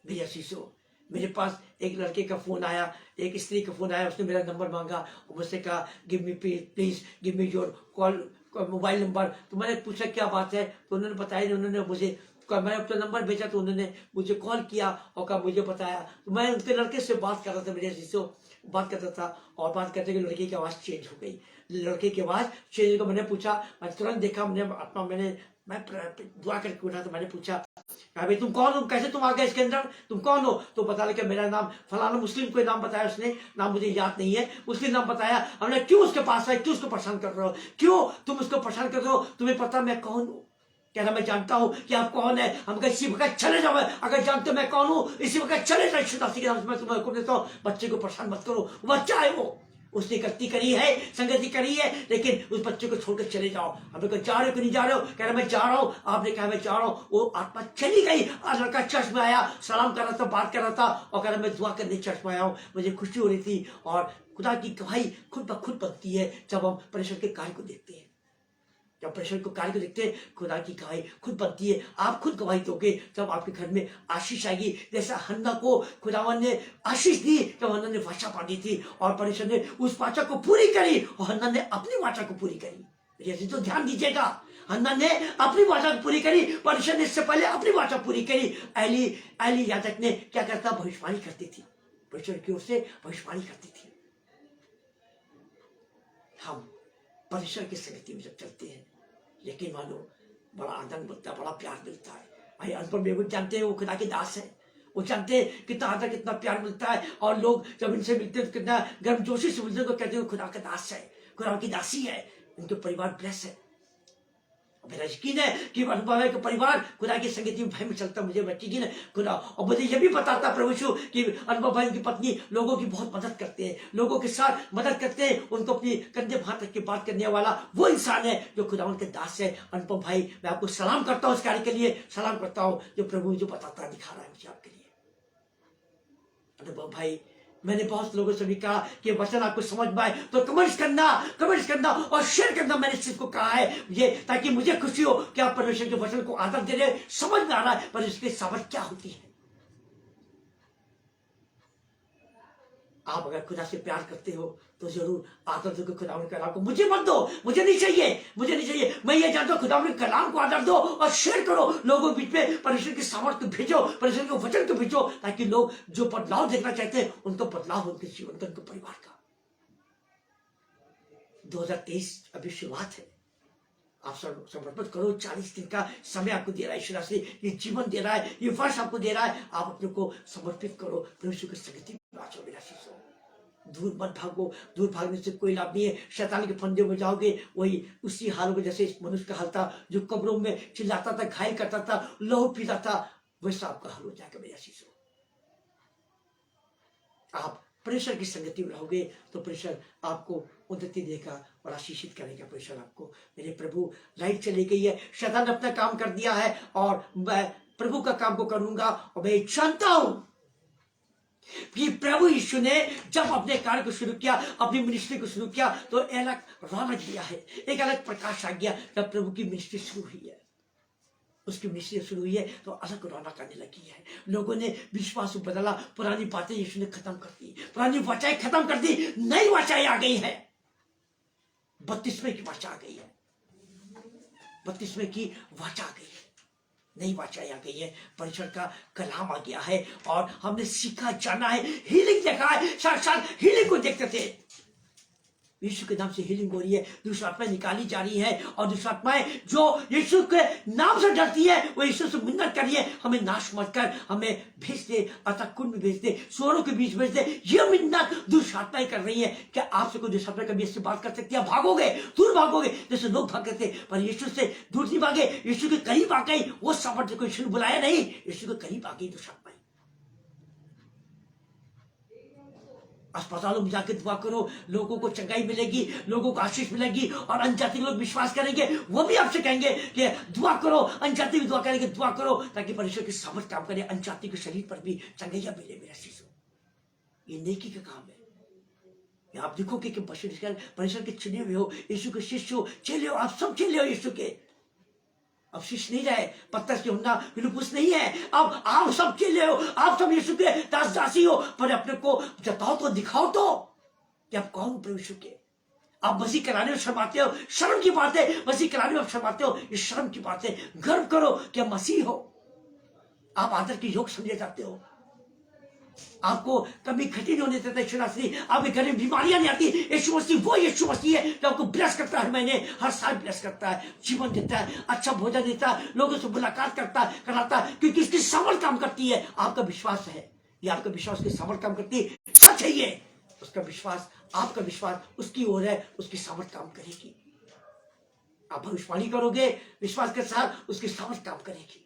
मेरे आशीषों, मेरे पास एक लड़के का फोन आया, एक स्त्री का फोन आया, उसने मेरा नंबर मांगा और मुझसे कहा give me please give me your call mobile number. तो मैंने पूछा क्या बात है, तो उन्होंने बताया, उन्होंने मुझे मैंने अपना नंबर भेजा, तो उन्होंने मुझे कॉल किया और कहा मुझे बताया। तो मैं उनके लड़के से बात कर रहा था, मेरे आशीषों बात करता था, और बात करते हुए लड़के की आवाज चेंज हो गई। लड़के की आवाज चेंज हो गई। मैंने पूछा, मैं तुरंत देखा, मैं दुआ करके उठा, तो मैंने पूछा भाई तुम कौन हो, कैसे तुम आ गए इसके अंदर, तुम कौन हो। तो बता लगा मेरा नाम फलाना, मुस्लिम कोई नाम बताया उसने, नाम मुझे याद नहीं है, मुस्लिम नाम बताया। हमने क्यों उसके पास आए, क्यों उसको परेशान कर रहे हो, क्यों तुम उसको परेशान कर रहे हो, तुम्हें पता मैं कौन हूँ। कह रहा मैं जानता हूँ कि आप कौन है। हम कहा इसी वक्त चले जाओ, अगर जानते हो मैं कौन हूँ इसी वक्त चले जाओ, मैं तुम्हें हुक्म देता हूँ, बच्चे को परेशान मत करो, बच्चा है वो, उसने गलती करी है, संगति करी है, लेकिन उस बच्चे को छोड़कर चले जाओ। हमने कहा जा रहे हो कि नहीं जा रहे हो, कह रहा मैं जा रहा हूँ। आपने कहा मैं जा रहा हूँ, वो आत्मा चली गई। आज लड़का चर्च में आया, सलाम कर रहा था, बात कर रहा था, और कह रहा मैं दुआ करने चर्च में आया हूँ, मुझे खुशी हो रही थी। और खुदा की गवाही खुद ब खुद बनती है जब हम परमेश्वर के कार्य को देखते हैं। जब परमेश्वर को कार्य को देखते हैं, खुदा की गवाही खुद बनती है। आप खुद गवाही दोगे जब आपके घर में आशीष आएगी। जैसा हन्ना को खुदावन ने आशीष दी जब हन्ना ने वाचा बांधी थी, और परमेश्वर ने उस वाचा को पूरी करी, और हन्ना ने अपनी वाचा को पूरी करी। जैसे तो ध्यान दीजिएगा, हन्ना ने अपनी वाचा पूरी करी, परमेश्वर ने इससे पहले अपनी वाचा पूरी करी। एली याजक ने क्या करता, भविष्यवाणी करती थी, परमेश्वर की ओर से भविष्यवाणी करती थी। हम परमेश्वर की संगति में जब चलते हैं, लेकिन मानो बड़ा आनंद मिलता है, बड़ा प्यार मिलता है। भाई अनपढ़ बेवकूफ जानते हैं वो खुदा के दास है, वो जानते हैं कितना आदर, कितना प्यार मिलता है। और लोग जब इनसे मिलते हैं तो कितना गर्मजोशी से मिलते हैं, तो कहते हैं खुदा का दास है, खुदा की दासी है, इनके परिवार ब्लेस है। मेरा यकीन है कि अनुभव है कि परिवार खुदा की संगति में भय में चलता, मुझे यकीन है खुदा। और मुझे यह भी बताता प्रभु यीशु कि अनुभव भाई की पत्नी लोगों की बहुत मदद करते हैं, लोगों के साथ मदद करते हैं, उनको अपनी कंधे पर हाथ रख के बात करने वाला वो इंसान है जो खुदा उनके दास है। अनुभव भाई मैं आपको सलाम करता हूँ, इस कार्य के लिए सलाम करता हूँ जो प्रभु जो बताता दिखा रहा है मुझे आपके लिए। अनुभव भाई, मैंने बहुत लोगों से भी कहा कि वचन आपको समझ में आए तो कमेंट्स करना और शेयर करना। मैंने इस चीज को कहा है ये, ताकि मुझे खुशी हो कि आप परमेश्वर के वचन को आदर दे रहे, समझ में आ रहा है पर इसकी समझ क्या होती है। आप अगर खुदा से प्यार करते हो तो जरूर आदर दो खुदा के कलाम को। मुझे मत दो, मुझे नहीं चाहिए। मैं ये जानता हूं खुदा के कलाम को आदर दो और शेयर करो, लोगों के बीच में परमेश्वर की सामर्थ्य को भेजो, परमेश्वर के वचन को भेजो, ताकि लोग जो बदलाव देखना चाहते हैं उनको बदलाव, उनके जीवन का, उनके परिवार का। 2023 अभी शुरुआत है, आप समर्पित करो। 40 दिन का समय आपको दे रहा है ईश्वर से, ये जीवन दे रहा है, ये वर्ष आपको दे रहा है, आप अपने को समर्पित करो, परमेश्वर की संगति में आ जाओ। मेरा शिष्य दूर मत भागो, दूर भागने से कोई लाभ नहीं है। शैतान के फंदे में जाओगे, वही उसी हाल में जैसे इस मनुष्य का हाल था, जो कब्रों में चिल्लाता था, घायल करता था, लहू पीता था, वैसा आपका हाल हो जाएगा। मेरा शिष्य आप परमेश्वर की संगति में रहोगे तो परमेश्वर आपको उन्नति देगा और आशीषित करेगा। परमेश्वर आपको, मेरे प्रभु लाइट चली गई है, शैतान ने अपना काम कर दिया है और मैं प्रभु का काम को करूंगा। और मैं जानता हूं कि प्रभु यीशु ने जब अपने कार्य को शुरू किया, अपनी मिनिस्ट्री को शुरू किया, तो अलग रौनक दिया है, एक अलग प्रकाश आ गया। जब प्रभु की मिनिस्ट्री शुरू हुई है, उसकी मिनिस्ट्री शुरू हुई है तो अलग रौनक आने लगी है। लोगों ने विश्वास बदला, पुरानी बातें यीशु ने खत्म कर दी, पुरानी वाचाएं खत्म कर दी, नई वाचाएं आ गई है। 32वें की वाचा आ गई है, 32वें की वाचा आ गई है, नई वाचाएं आ गई है, परमेश्वर का कलाम आ गया है और हमने सीखा, जाना है, हीलिंग देखा है। साथ साथ हीलिंग को देखते थे, यीशु के नाम से हीलिंग हो रही है, दूसरी आत्माएं निकाली जा रही है, और दूसरी आत्माएं जो यीशु के नाम से डरती है वो यीशु से मिन्नत कर रही है, हमें नाश मत कर, हमें भेज दे, अतः कुंड में भेज दे, सूअरों के बीच भेज दे। ये मिन्नत दूसरी आत्माएं कर रही है। क्या आपसे कोई दूसरी आत्मा कभी इससे बात कर सकती है? भागोगे, दूर भागोगे, जैसे लोग भागते थे, पर यीशु से दूर नहीं भागे, यीशु के करीब आ गई। वो सामर्थ्य को यीशु ने बुलाया नहीं, यीशु के करीब आ गई दूसरी आत्माएं। अस्पतालों में जाकर दुआ करो, लोगों को चंगाई मिलेगी, लोगों को आशीष मिलेगी, और अनजाति लोग विश्वास करेंगे, वो भी आपसे कहेंगे कि दुआ करो। अनजाति भी दुआ करेंगे, दुआ करो ताकि परमेश्वर की सामर्थ काम करे, अनजाति के शरीर पर भी चंगाइयां मिले। मेरा शिशु, ये नेकी का काम है। आप देखोगे कि परमेश्वर के चुने हुए हो, यीशु के शिष्य हो, चेले हो, आप सब चेले हो यीशु के। अब शिष्य नहीं रहे, पतरस यूहन्ना फिलिप्पुस नहीं है, अब आप सब चेले हो, आप सब यीशु के दास दासी हो। पर अपने को जताओ तो, दिखाओ तो कि आप कौन प्रभु यीशु के। आप मसीह कराने में शर्माते हो, शर्म की बात है। मसीह कराने में आप शर्माते हो, ये शर्म की बात है। गर्व करो कि आप मसीह हो, आप आदर के योग समझे जाते हो। आपको कभी घटी नहीं होने देता यीशु मसीह, आपके घर में बीमारियां नहीं आती। यीशु मसीह वो यीशु मसीह है जो आपको ब्लेस करता है, महीने हर साल ब्लेस करता है, जीवन देता है, अच्छा भोजन देता है, लोगों से मुलाकात कराता है, क्योंकि इसकी सामर्थ काम करती है। आपका विश्वास है, ये आपका विश्वास की सामर्थ काम करती है, सच है ये। उसका विश्वास, आपका विश्वास उसकी ओर है, उसकी सामर्थ काम करेगी। आप भविष्यवाणी करोगे विश्वास के साथ, उसकी सामर्थ काम करेगी।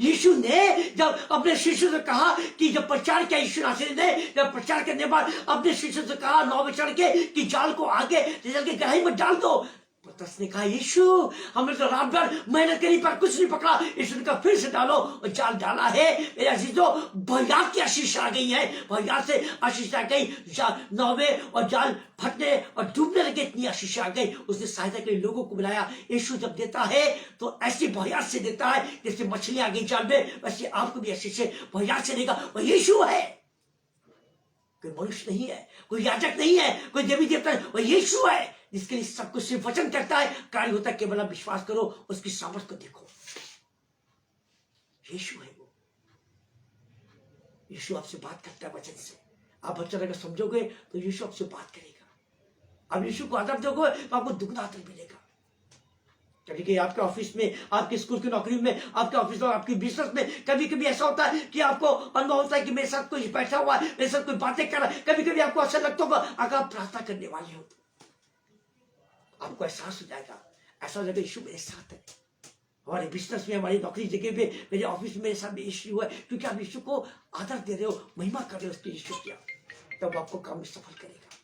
यीशु ने जब अपने शिष्यों से कहा कि जब प्रचार किया, यीशु नासरी ने जब प्रचार करने के बाद अपने शिष्यों से कहा 9 में चढ़ के कि जाल को आगे चल के गहराई में डाल दो। पतरस ने कहा यीशु हमने तो रात भर मेहनत करी पर कुछ नहीं पकड़ा। यीशु ने कहा फिर से डालो, और जाल डाला है। मेरे अजीजों, बहुयात की आशीष आ गई है, बहुयात से आशीष आ गई। नौवे और जाल फटने और डूबने लगे, इतनी आशीष आ गई। उसने सहायता के लिए लोगों को बुलाया। यीशु जब देता है तो ऐसी बहुयात से देता है, जैसे मछली आ गई जाल में, वैसे आपको भी आशीष से बहुयात से देगा। वो यीशु है, कोई मनुष्य नहीं है, कोई याजक नहीं है, कोई देवी देवता है, वो यीशु है जिसके लिए सब कुछ सिर्फ वचन करता है, कार्य होता है। केवल आप विश्वास करो, उसकी सामर्थ को देखो। यीशु है वो। यीशु आपसे बात करता है वचन से। आप वचन अगर समझोगे तो यीशु आपसे बात करेगा। आप यीशु को आदर दोगे तो आपको दुगना आदर मिलेगा। कभी कभी आपके ऑफिस में, आपके स्कूल की नौकरी में, आपके ऑफिस में, आपकी बिजनेस में कभी कभी ऐसा होता है कि आपको अनुभव होता है कि मेरे साथ कोई बैठा हुआ है, मेरे साथ कोई बातें कर रहा है। कभी कभी आपको ऐसा लगता होगा अगर आप प्रार्थना करने वाले हो, आपको एहसास हो जाएगा, ऐसा हो जाएगा यीशु मेरे साथ है। हमारे बिजनेस में, हमारी नौकरी जगह पे, मेरे ऑफिस में मेरे साथ भी यीशु है, क्योंकि आप यीशु को आदर दे रहे हो, महिमा कर रहे हो उसके यीशु की, तब आपको काम में सफल करेगा।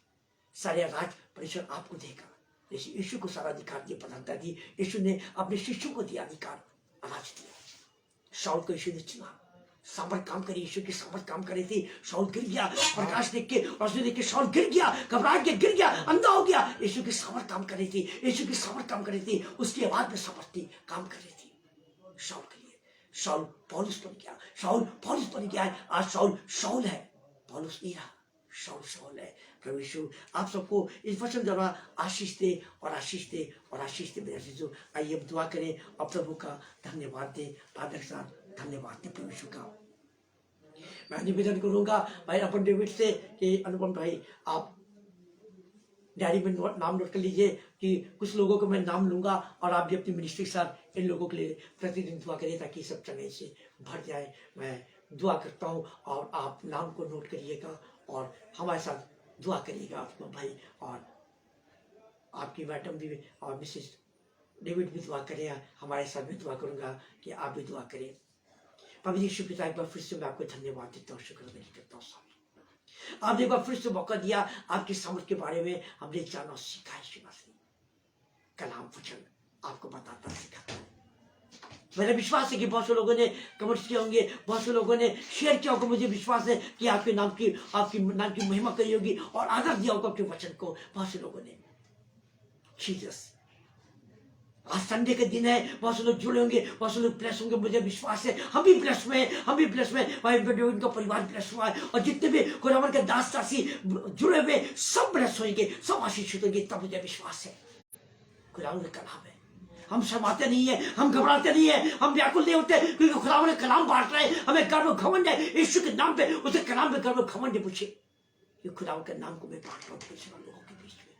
सारे राज परमेश्वर आपको देगा। जैसे यीशु को सारा अधिकार दिया, प्रधानता दी, यीशु ने अपने शिष्यों को दिया अधिकार, अनाज दिया। शाऊल को यीशु ने चुना, सामर्थ काम करी, यीशु की सामर्थ काम करी थी। शाऊल गिर गया, प्रकाश देख के, रोशनी देख के शाऊल गिर गया, घबराहट के गिर गया, अंधा हो गया। यीशु की सामर्थ काम कर रही थी, यीशु की सामर्थ काम कर रही थी, उसकी आवाज में सामर्थ थी, काम कर रही थी शाऊल के लिए। शाऊल पौलुस बन गया, शाऊल पौलुस बन गया है। आज शाऊल शाऊल है, पौलुस नहीं रहा, शाऊल शाऊल है। प्रभु यीशु आप सबको इस वचन द्वारा आशीष दे और आशीष दे और आशीष दे। मेरे अजीजों, आइए दुआ करें और प्रभु का धन्यवाद दे, आदर के साथ धन्यवाद दे प्रभु यीशु का। मैं निवेदन करूंगा भाई अपन डेविड से कि अनुपम भाई आप डायरी में नाम नोट कर लीजिए कि कुछ लोगों को मैं नाम लूंगा और आप भी अपनी मिनिस्ट्री के साथ इन लोगों के लिए प्रतिदिन दुआ करिए ताकि सब चंगाई से भर जाए। मैं दुआ करता हूँ और आप नाम को नोट करिएगा और हमारे साथ दुआ करिएगा आप भाई, और आपकी मैडम भी और मिसेस डेविड भी दुआ करें, हमारे साथ भी दुआ करूंगा कि आप भी दुआ करें। पवित्र यीशु पिता, एक बार फिर से मैं आपको धन्यवाद देता हूँ, शुक्र करता हूँ। आपने एक बार फिर से मौका दिया, आपकी समझ के बारे में हमने जाना सीखा। कलाम वचन आपको बताता सिखाता है। मेरा विश्वास है कि बहुत से लोगों ने कमेंट्स किए होंगे, बहुत से लोगों ने शेयर किया होगा। मुझे विश्वास है कि आपके नाम की महिमा करी होगी और आदर दिया होगा अपने वचन को। बहुत से लोगों ने जीसस, आज संडे के दिन है, बहुत से लोग जुड़े होंगे, बहुत से लोग ब्लेस होंगे। मुझे विश्वास है हम भी ब्लेस हुए, हम भी ब्लेस हुए, भाई उनका परिवार ब्लेस हुआ है, और जितने भी खुदावन के दास दासी जुड़े हुए सब ब्लेस होंगे, सब आशीषित होंगे। तब मुझे विश्वास है खुदावन का कलाम है। हम शर्माते नहीं है, हम घबराते नहीं है, हम व्याकुल नहीं होते, क्योंकि खुदावन ने कलाम बांट रहे हैं। हमें गर्व घमंड है यीशु के नाम पे, उसे कलाम पे गर्व घमंड है। पूछे कि खुदा के नाम को मैं बांट रहा हूँ लोगों के बीच में।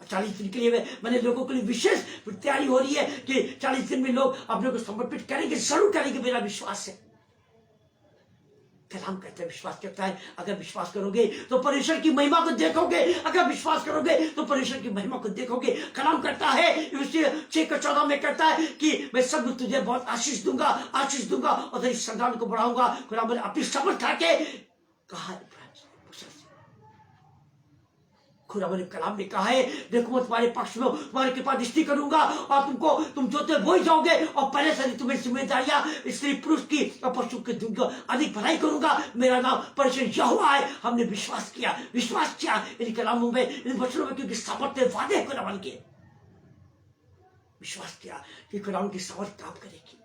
और 40 दिन के लिए मैंने लोगों के लिए विशेष तैयारी हो रही है कि 40 दिन में लोग अपने को समर्पित करेंगे, जरूर करेंगे, मेरा विश्वास है। कलाम कहता है विश्वास करता है, अगर विश्वास करोगे तो परमेश्वर की महिमा को देखोगे, अगर विश्वास करोगे तो परमेश्वर की महिमा को देखोगे। कलाम करता है 6:14 में कहता है कि मैं सब तुझे बहुत आशीष दूंगा और तेरी संतान को बढ़ाऊंगा। खुदा ने अपनी शपथ खा के कहा, खुदा ने कलाम में कहा है, देखो मैं तुम्हारे पक्ष में तुम्हारे कृपा दृष्टि करूंगा और तुम जोते बोई जाओगे और पहले से तुम्हें जिम्मेदारियां स्त्री पुरुष की और पशु की तुमको अधिक भलाई करूंगा। मेरा नाम परमेश्वर यहोवा है। हमने विश्वास किया इन कलामों में, इन वचनों में, क्योंकि सामर्थ्य वादे है खुदा के। विश्वास किया कि खुदा की सामर्थ काम करेगी।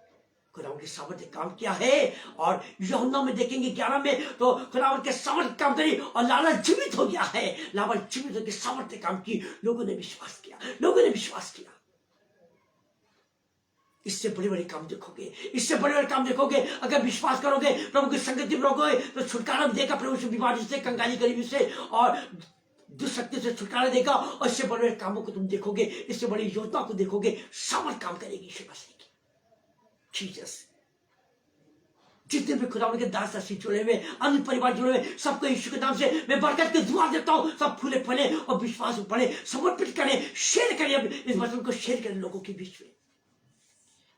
खुदा के सामर्थ्य काम किया है। और यूहन्ना में देखेंगे 11 में तो खुदा के सामर्थ्य काम करी और लाला जीवित हो गया है। लाला जीवित होकर सामर्थ्य काम की, लोगों ने विश्वास किया। इससे बड़े बड़े काम देखोगे, अगर विश्वास करोगे, प्रभु की संगति में रहोगे तो छुटकारा देगा प्रभु से, बीमारी से, कंगाली गरीबी से और दुष्शक्ति से छुटकारा देगा। और इससे बड़े बड़े कामों को तुम देखोगे, इससे बड़ी योजना को देखोगे, सामर्थ काम करेगी यीशु मसीह की। जीसस, जितने भी खुदा के दास दासी जुड़े हुए, अन्य परिवार जुड़े हुए, सबको यीशु के नाम से मैं बरकत की दुआ देता हूं। सब फूले फले और विश्वास में पड़े, समर्पित करें, शेयर करें, इस वचन को शेयर करें लोगों के बीच में।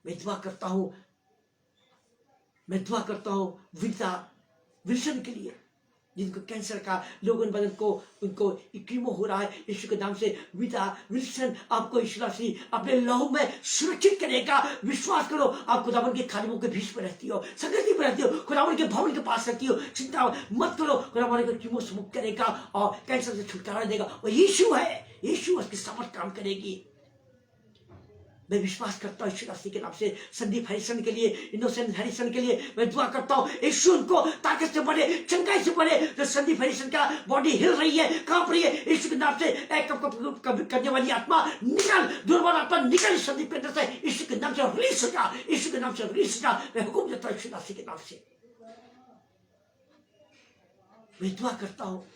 मैं दुआ करता हूं विदा विल्सन के लिए, जिनको कैंसर का लोगों ने बदन को उनको कीमो हो रहा है। यीशु के नाम से विदा विल्सन, आपको यीशु मसीह अपने लहू में सुरक्षित करेगा। विश्वास करो, आप खुदावन के खालिमों के बीच में रहती हो, संगति में रहती हो, खुदावन के भवन के पास रहती हो, चिंता मत करो, खुदावन को कीमो से मुक्त करेगा और कैंसर से छुटकारा देगा। और यीशु है, यीशु उसकी समर्थ काम करेगी। मैं विश्वास करता हूँ यीशु मसीह के नाम से संदीप हैरिसन के लिए, इनोसेंट हैरिसन के लिए मैं दुआ करता हूँ। यीशु उनको ताकत से बढ़े, चंगाई से बढ़े। जो संदीप हैरिसन का बॉडी हिल रही है, कांप रही है, यीशु के नाम से एक करने वाली आत्मा निकल, दुर्बल आत्मा निकल संदीप के अंदर से, यीशु के नाम से रिलीज हो जा, यीशु के नाम से रिलीज हो जा। मैं हुक्म देता हूँ यीशु मसीह के नाम से। मैं दुआ करता हूँ,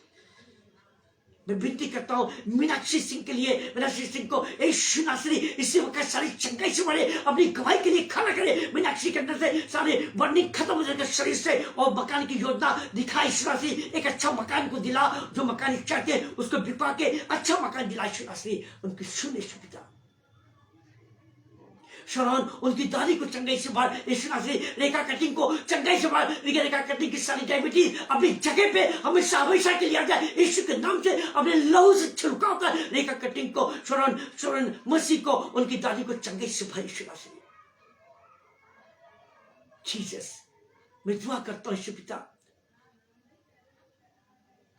मैं विनती करता हूं मीनाक्षी सिंह के लिए। मीनाक्षी सिंह को यीशु नासरी इसी वक्त सारी चंगाई से बढ़े, अपनी गवाही के लिए खड़ा करे। मीनाक्षी के अंदर से सारे बर्निंग खत्म हो जाएगा शरीर से, और मकान की योजना दिखा यीशु नासरी। एक अच्छा मकान को दिला, जो मकान चाहते हैं उसको बिकवा के अच्छा मकान दिला यीशु नासरी। उनकी सुने सुविधा शरण, उनकी दादी को चंगाई से बाहर यीशु नासरी। रेखा कटिंग को चंगाई से बाहर, रेखा कटिंग की सारी डायबिटीज अपनी जगह पे हमेशा के लिए आ जाए यीशु के नाम से। अपने लहू से छिड़काव कर रेखा कटिंग को, शरण मसीह को, उनकी दादी को चंगाई से भर यीशु नासरी। जीसस, मैं दुआ करता हूं यीशु पिता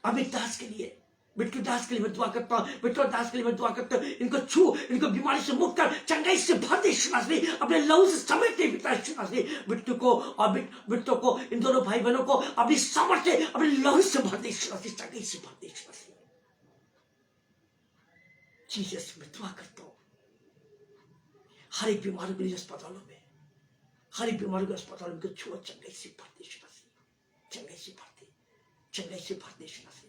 अमित दास के लिए, बिट्टू दास के लिए मैं दुआ करता हूँ, बिट्टू दास के लिए मैं दुआ करता हूँ। इनको छू, इनको बीमारी से मुक्त कर, चंगाई से भर दे यीशु मसीह। अपने लहू से समेट दे यीशु मसीह। बिट्टू को और बिट्टू को, इन दोनों भाई बहनों को अपनी सामर्थ्य, अपने लहू से भर दे यीशु मसीह, चंगाई से भर दे यीशु मसीह। जीसस, मैं दुआ करता हूँ हर एक बीमारी के लिए अस्पतालों में, हर एक बीमारी के अस्पतालों में छू, चंगाई से भर दे यीशु मसीह, चंगाई से भर दे, चंगाई से भर दे यीशु मसीह।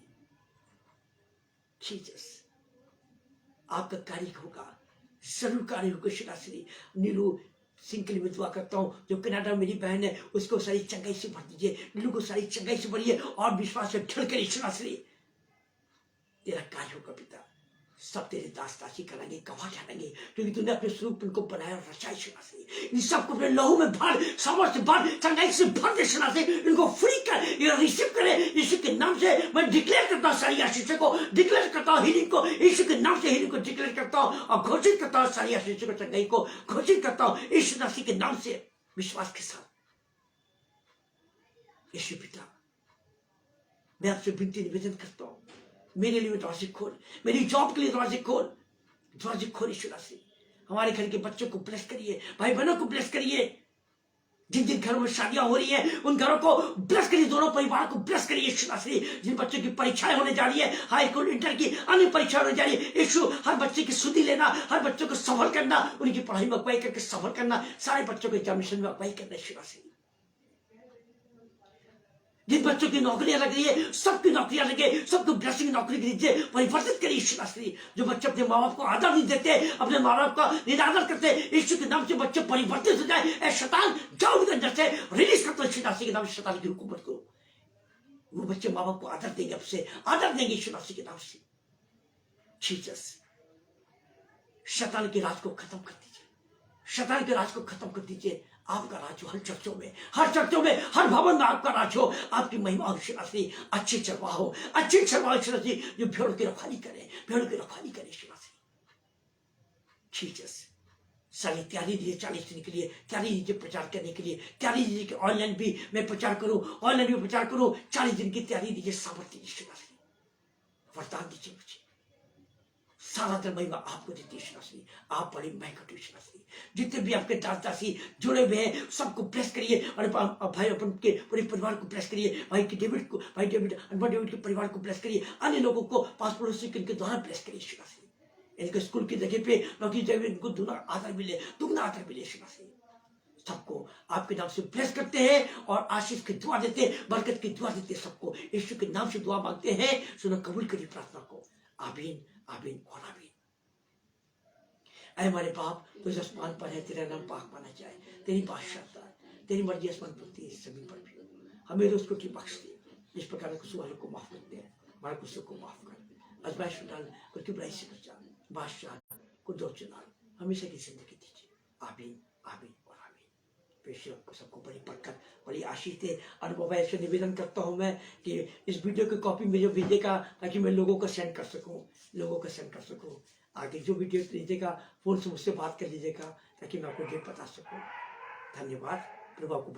जीसस, आपका कार्य होगा, जरूर कार्य होगा। श्री नीलू सिंह के लिए मैं दुआ करता हूँ, जो कनाडा में मेरी बहन है, उसको सारी चंगाई से भर दीजिए। नीलू को सारी चंगाई से भरिए और विश्वास से ढल कर श्री तेरा कार्य होगा पिता। सब तेरे दास दासी करेंगे, गवाह ठहरेंगे, क्योंकि तूने अपने स्वरूप इनको बनाया और रचाई श्री। इन सबको अपने लहू में भर, सामर्थ्य भर, चंगाई से भर दे श्री। इनको फ्री कर, ये रिसीव करे यीशु के नाम से। मैं डिक्लेयर करता हूँ सारी आशीष को, डिक्लेयर करता हूँ हीलिंग को, यीशु के नाम से हीलिंग को डिक्लेयर करता हूँ और घोषित करता हूँ सारी आशीष को, चंगाई को घोषित करता हूँ यीशु मसीह के नाम से, विश्वास के साथ। यीशु पिता, मैं आपसे विनती निवेदन करता हूँ, मेरे लिए दरवाजे खोल, मेरी जॉब के लिए दरवाजे खोल यीशु मसीह। हमारे घर के बच्चों को ब्लेस करिए, भाई बहनों को ब्लेस करिए। जिन जिन घरों में शादियां हो रही हैं उन घरों को ब्लेस करिए, दोनों परिवार को ब्लेस करिए यीशु मसीह। जिन बच्चों की परीक्षाएं होने जा रही है, हाई स्कूल इंटर की अन्य परीक्षा होने जा रही है, यीशु हर बच्चे की सुधि लेना, हर बच्चों को सफल करना, उनकी पढ़ाई में अगुवाई करके सफल करना, सारे बच्चों को एग्जामिनेशन में अगुवाई करना यीशु मसीह। जिन बच्चों की नौकरियां लग रही है सबकी नौकरियां लगे, सबको ब्लेसिंग नौकरी दीजिए, परिवर्तित करिए यीशु नासरी। जो बच्चे अपने माँ बाप को आदर नहीं देते, अपने माँ बाप का निरादर करते, यीशु के नाम से बच्चे परिवर्तित हो जाए। ऐ शैतान जाओ उनके अंदर से, रिलीज करते यीशु नासरी के नाम से शैतान की हुकूमत को। वो बच्चे माँ बाप को आदर देंगे, अब से आदर देंगे यीशु नासरी के नाम से। जीसस, शैतान के राज को खत्म कर दीजिए, शैतान के राज को खत्म कर दीजिए। आपका राज हो हर चर्चों में, हर चर्चों में, हर भवन में आपका राज हो, आपकी महिमा यीशु नासरी। अच्छी चरवाह हो, अच्छी चरवाह यीशु नासरी, जो भेड़ों की रखवाली करे, भेड़ों की रखवाली करे यीशु नासरी। जीसस, सारी तैयारी दीजिए 40 दिन के लिए, तैयारी दीजिए प्रचार करने के लिए, तैयारी दीजिए कि ऑनलाइन भी मैं प्रचार करूं, ऑनलाइन भी प्रचार करूं। 40 दिन की तैयारी दीजिए, सामर्थ्य यीशु नासरी, वरदान दीजिए मुझे। सारा दिन महिमा आपको देती है यीशु नासरी। आप बड़ी महंगा यीशु नासरी। जितने भी आपके दासी जुड़े हुए हैं सबको ब्लेस करिए, और भाई अपन के पूरे परिवार को ब्लेस करिए। भाई डेविड को, भाई डेविड अनवर डेविड के परिवार को ब्लेस करिए। अन्य लोगों को पास पड़ोसी के द्वारा ब्लेस करिए यीशु नासरी। इनके स्कूल की जगह पे नौकरी जगह इनको दुगना आदर मिले, दुगना आदर मिले यीशु नासरी। सबको आपके नाम से ब्लेस करते हैं और आशीष की दुआ देते हैं, बरकत की दुआ देते हैं। सबको यीशु के नाम से दुआ मांगते हैं, सुनो कबूल करिए प्रार्थना को। आमीन, आमीन और आमीन। ऐ हमारे बाप तो इस आसमान पर है, तेरा नाम पाक माना जाए, तेरी बादशाहता, तेरी मर्जी आसमान पर है सभी पर भी। हमें रोज रोटी बख्श दे, इस प्रकार के सवालों को माफ करते हैं, हमारे गुस्से को माफ कर, आजमाइश में डाल कर बुराई से बचा, बादशाह को दो चुनाव हमेशा की जिंदगी दीजिए। आमीन, आमीन और आमीन। पेशर को सबको बड़ी बरकत, बड़ी आशीष दे। और मोबाइल से निवेदन करता हूँ मैं कि इस वीडियो की कॉपी मुझे भेजेगा, ताकि मैं लोगों को सेंड कर सकूँ, लोगों को सेंड कर सकूँ। आगे जो वीडियो लीजिएगा फोन से मुझसे बात कर लीजिएगा, ताकि मैं आपको डेट बता सकूँ। धन्यवाद, प्रभु आपको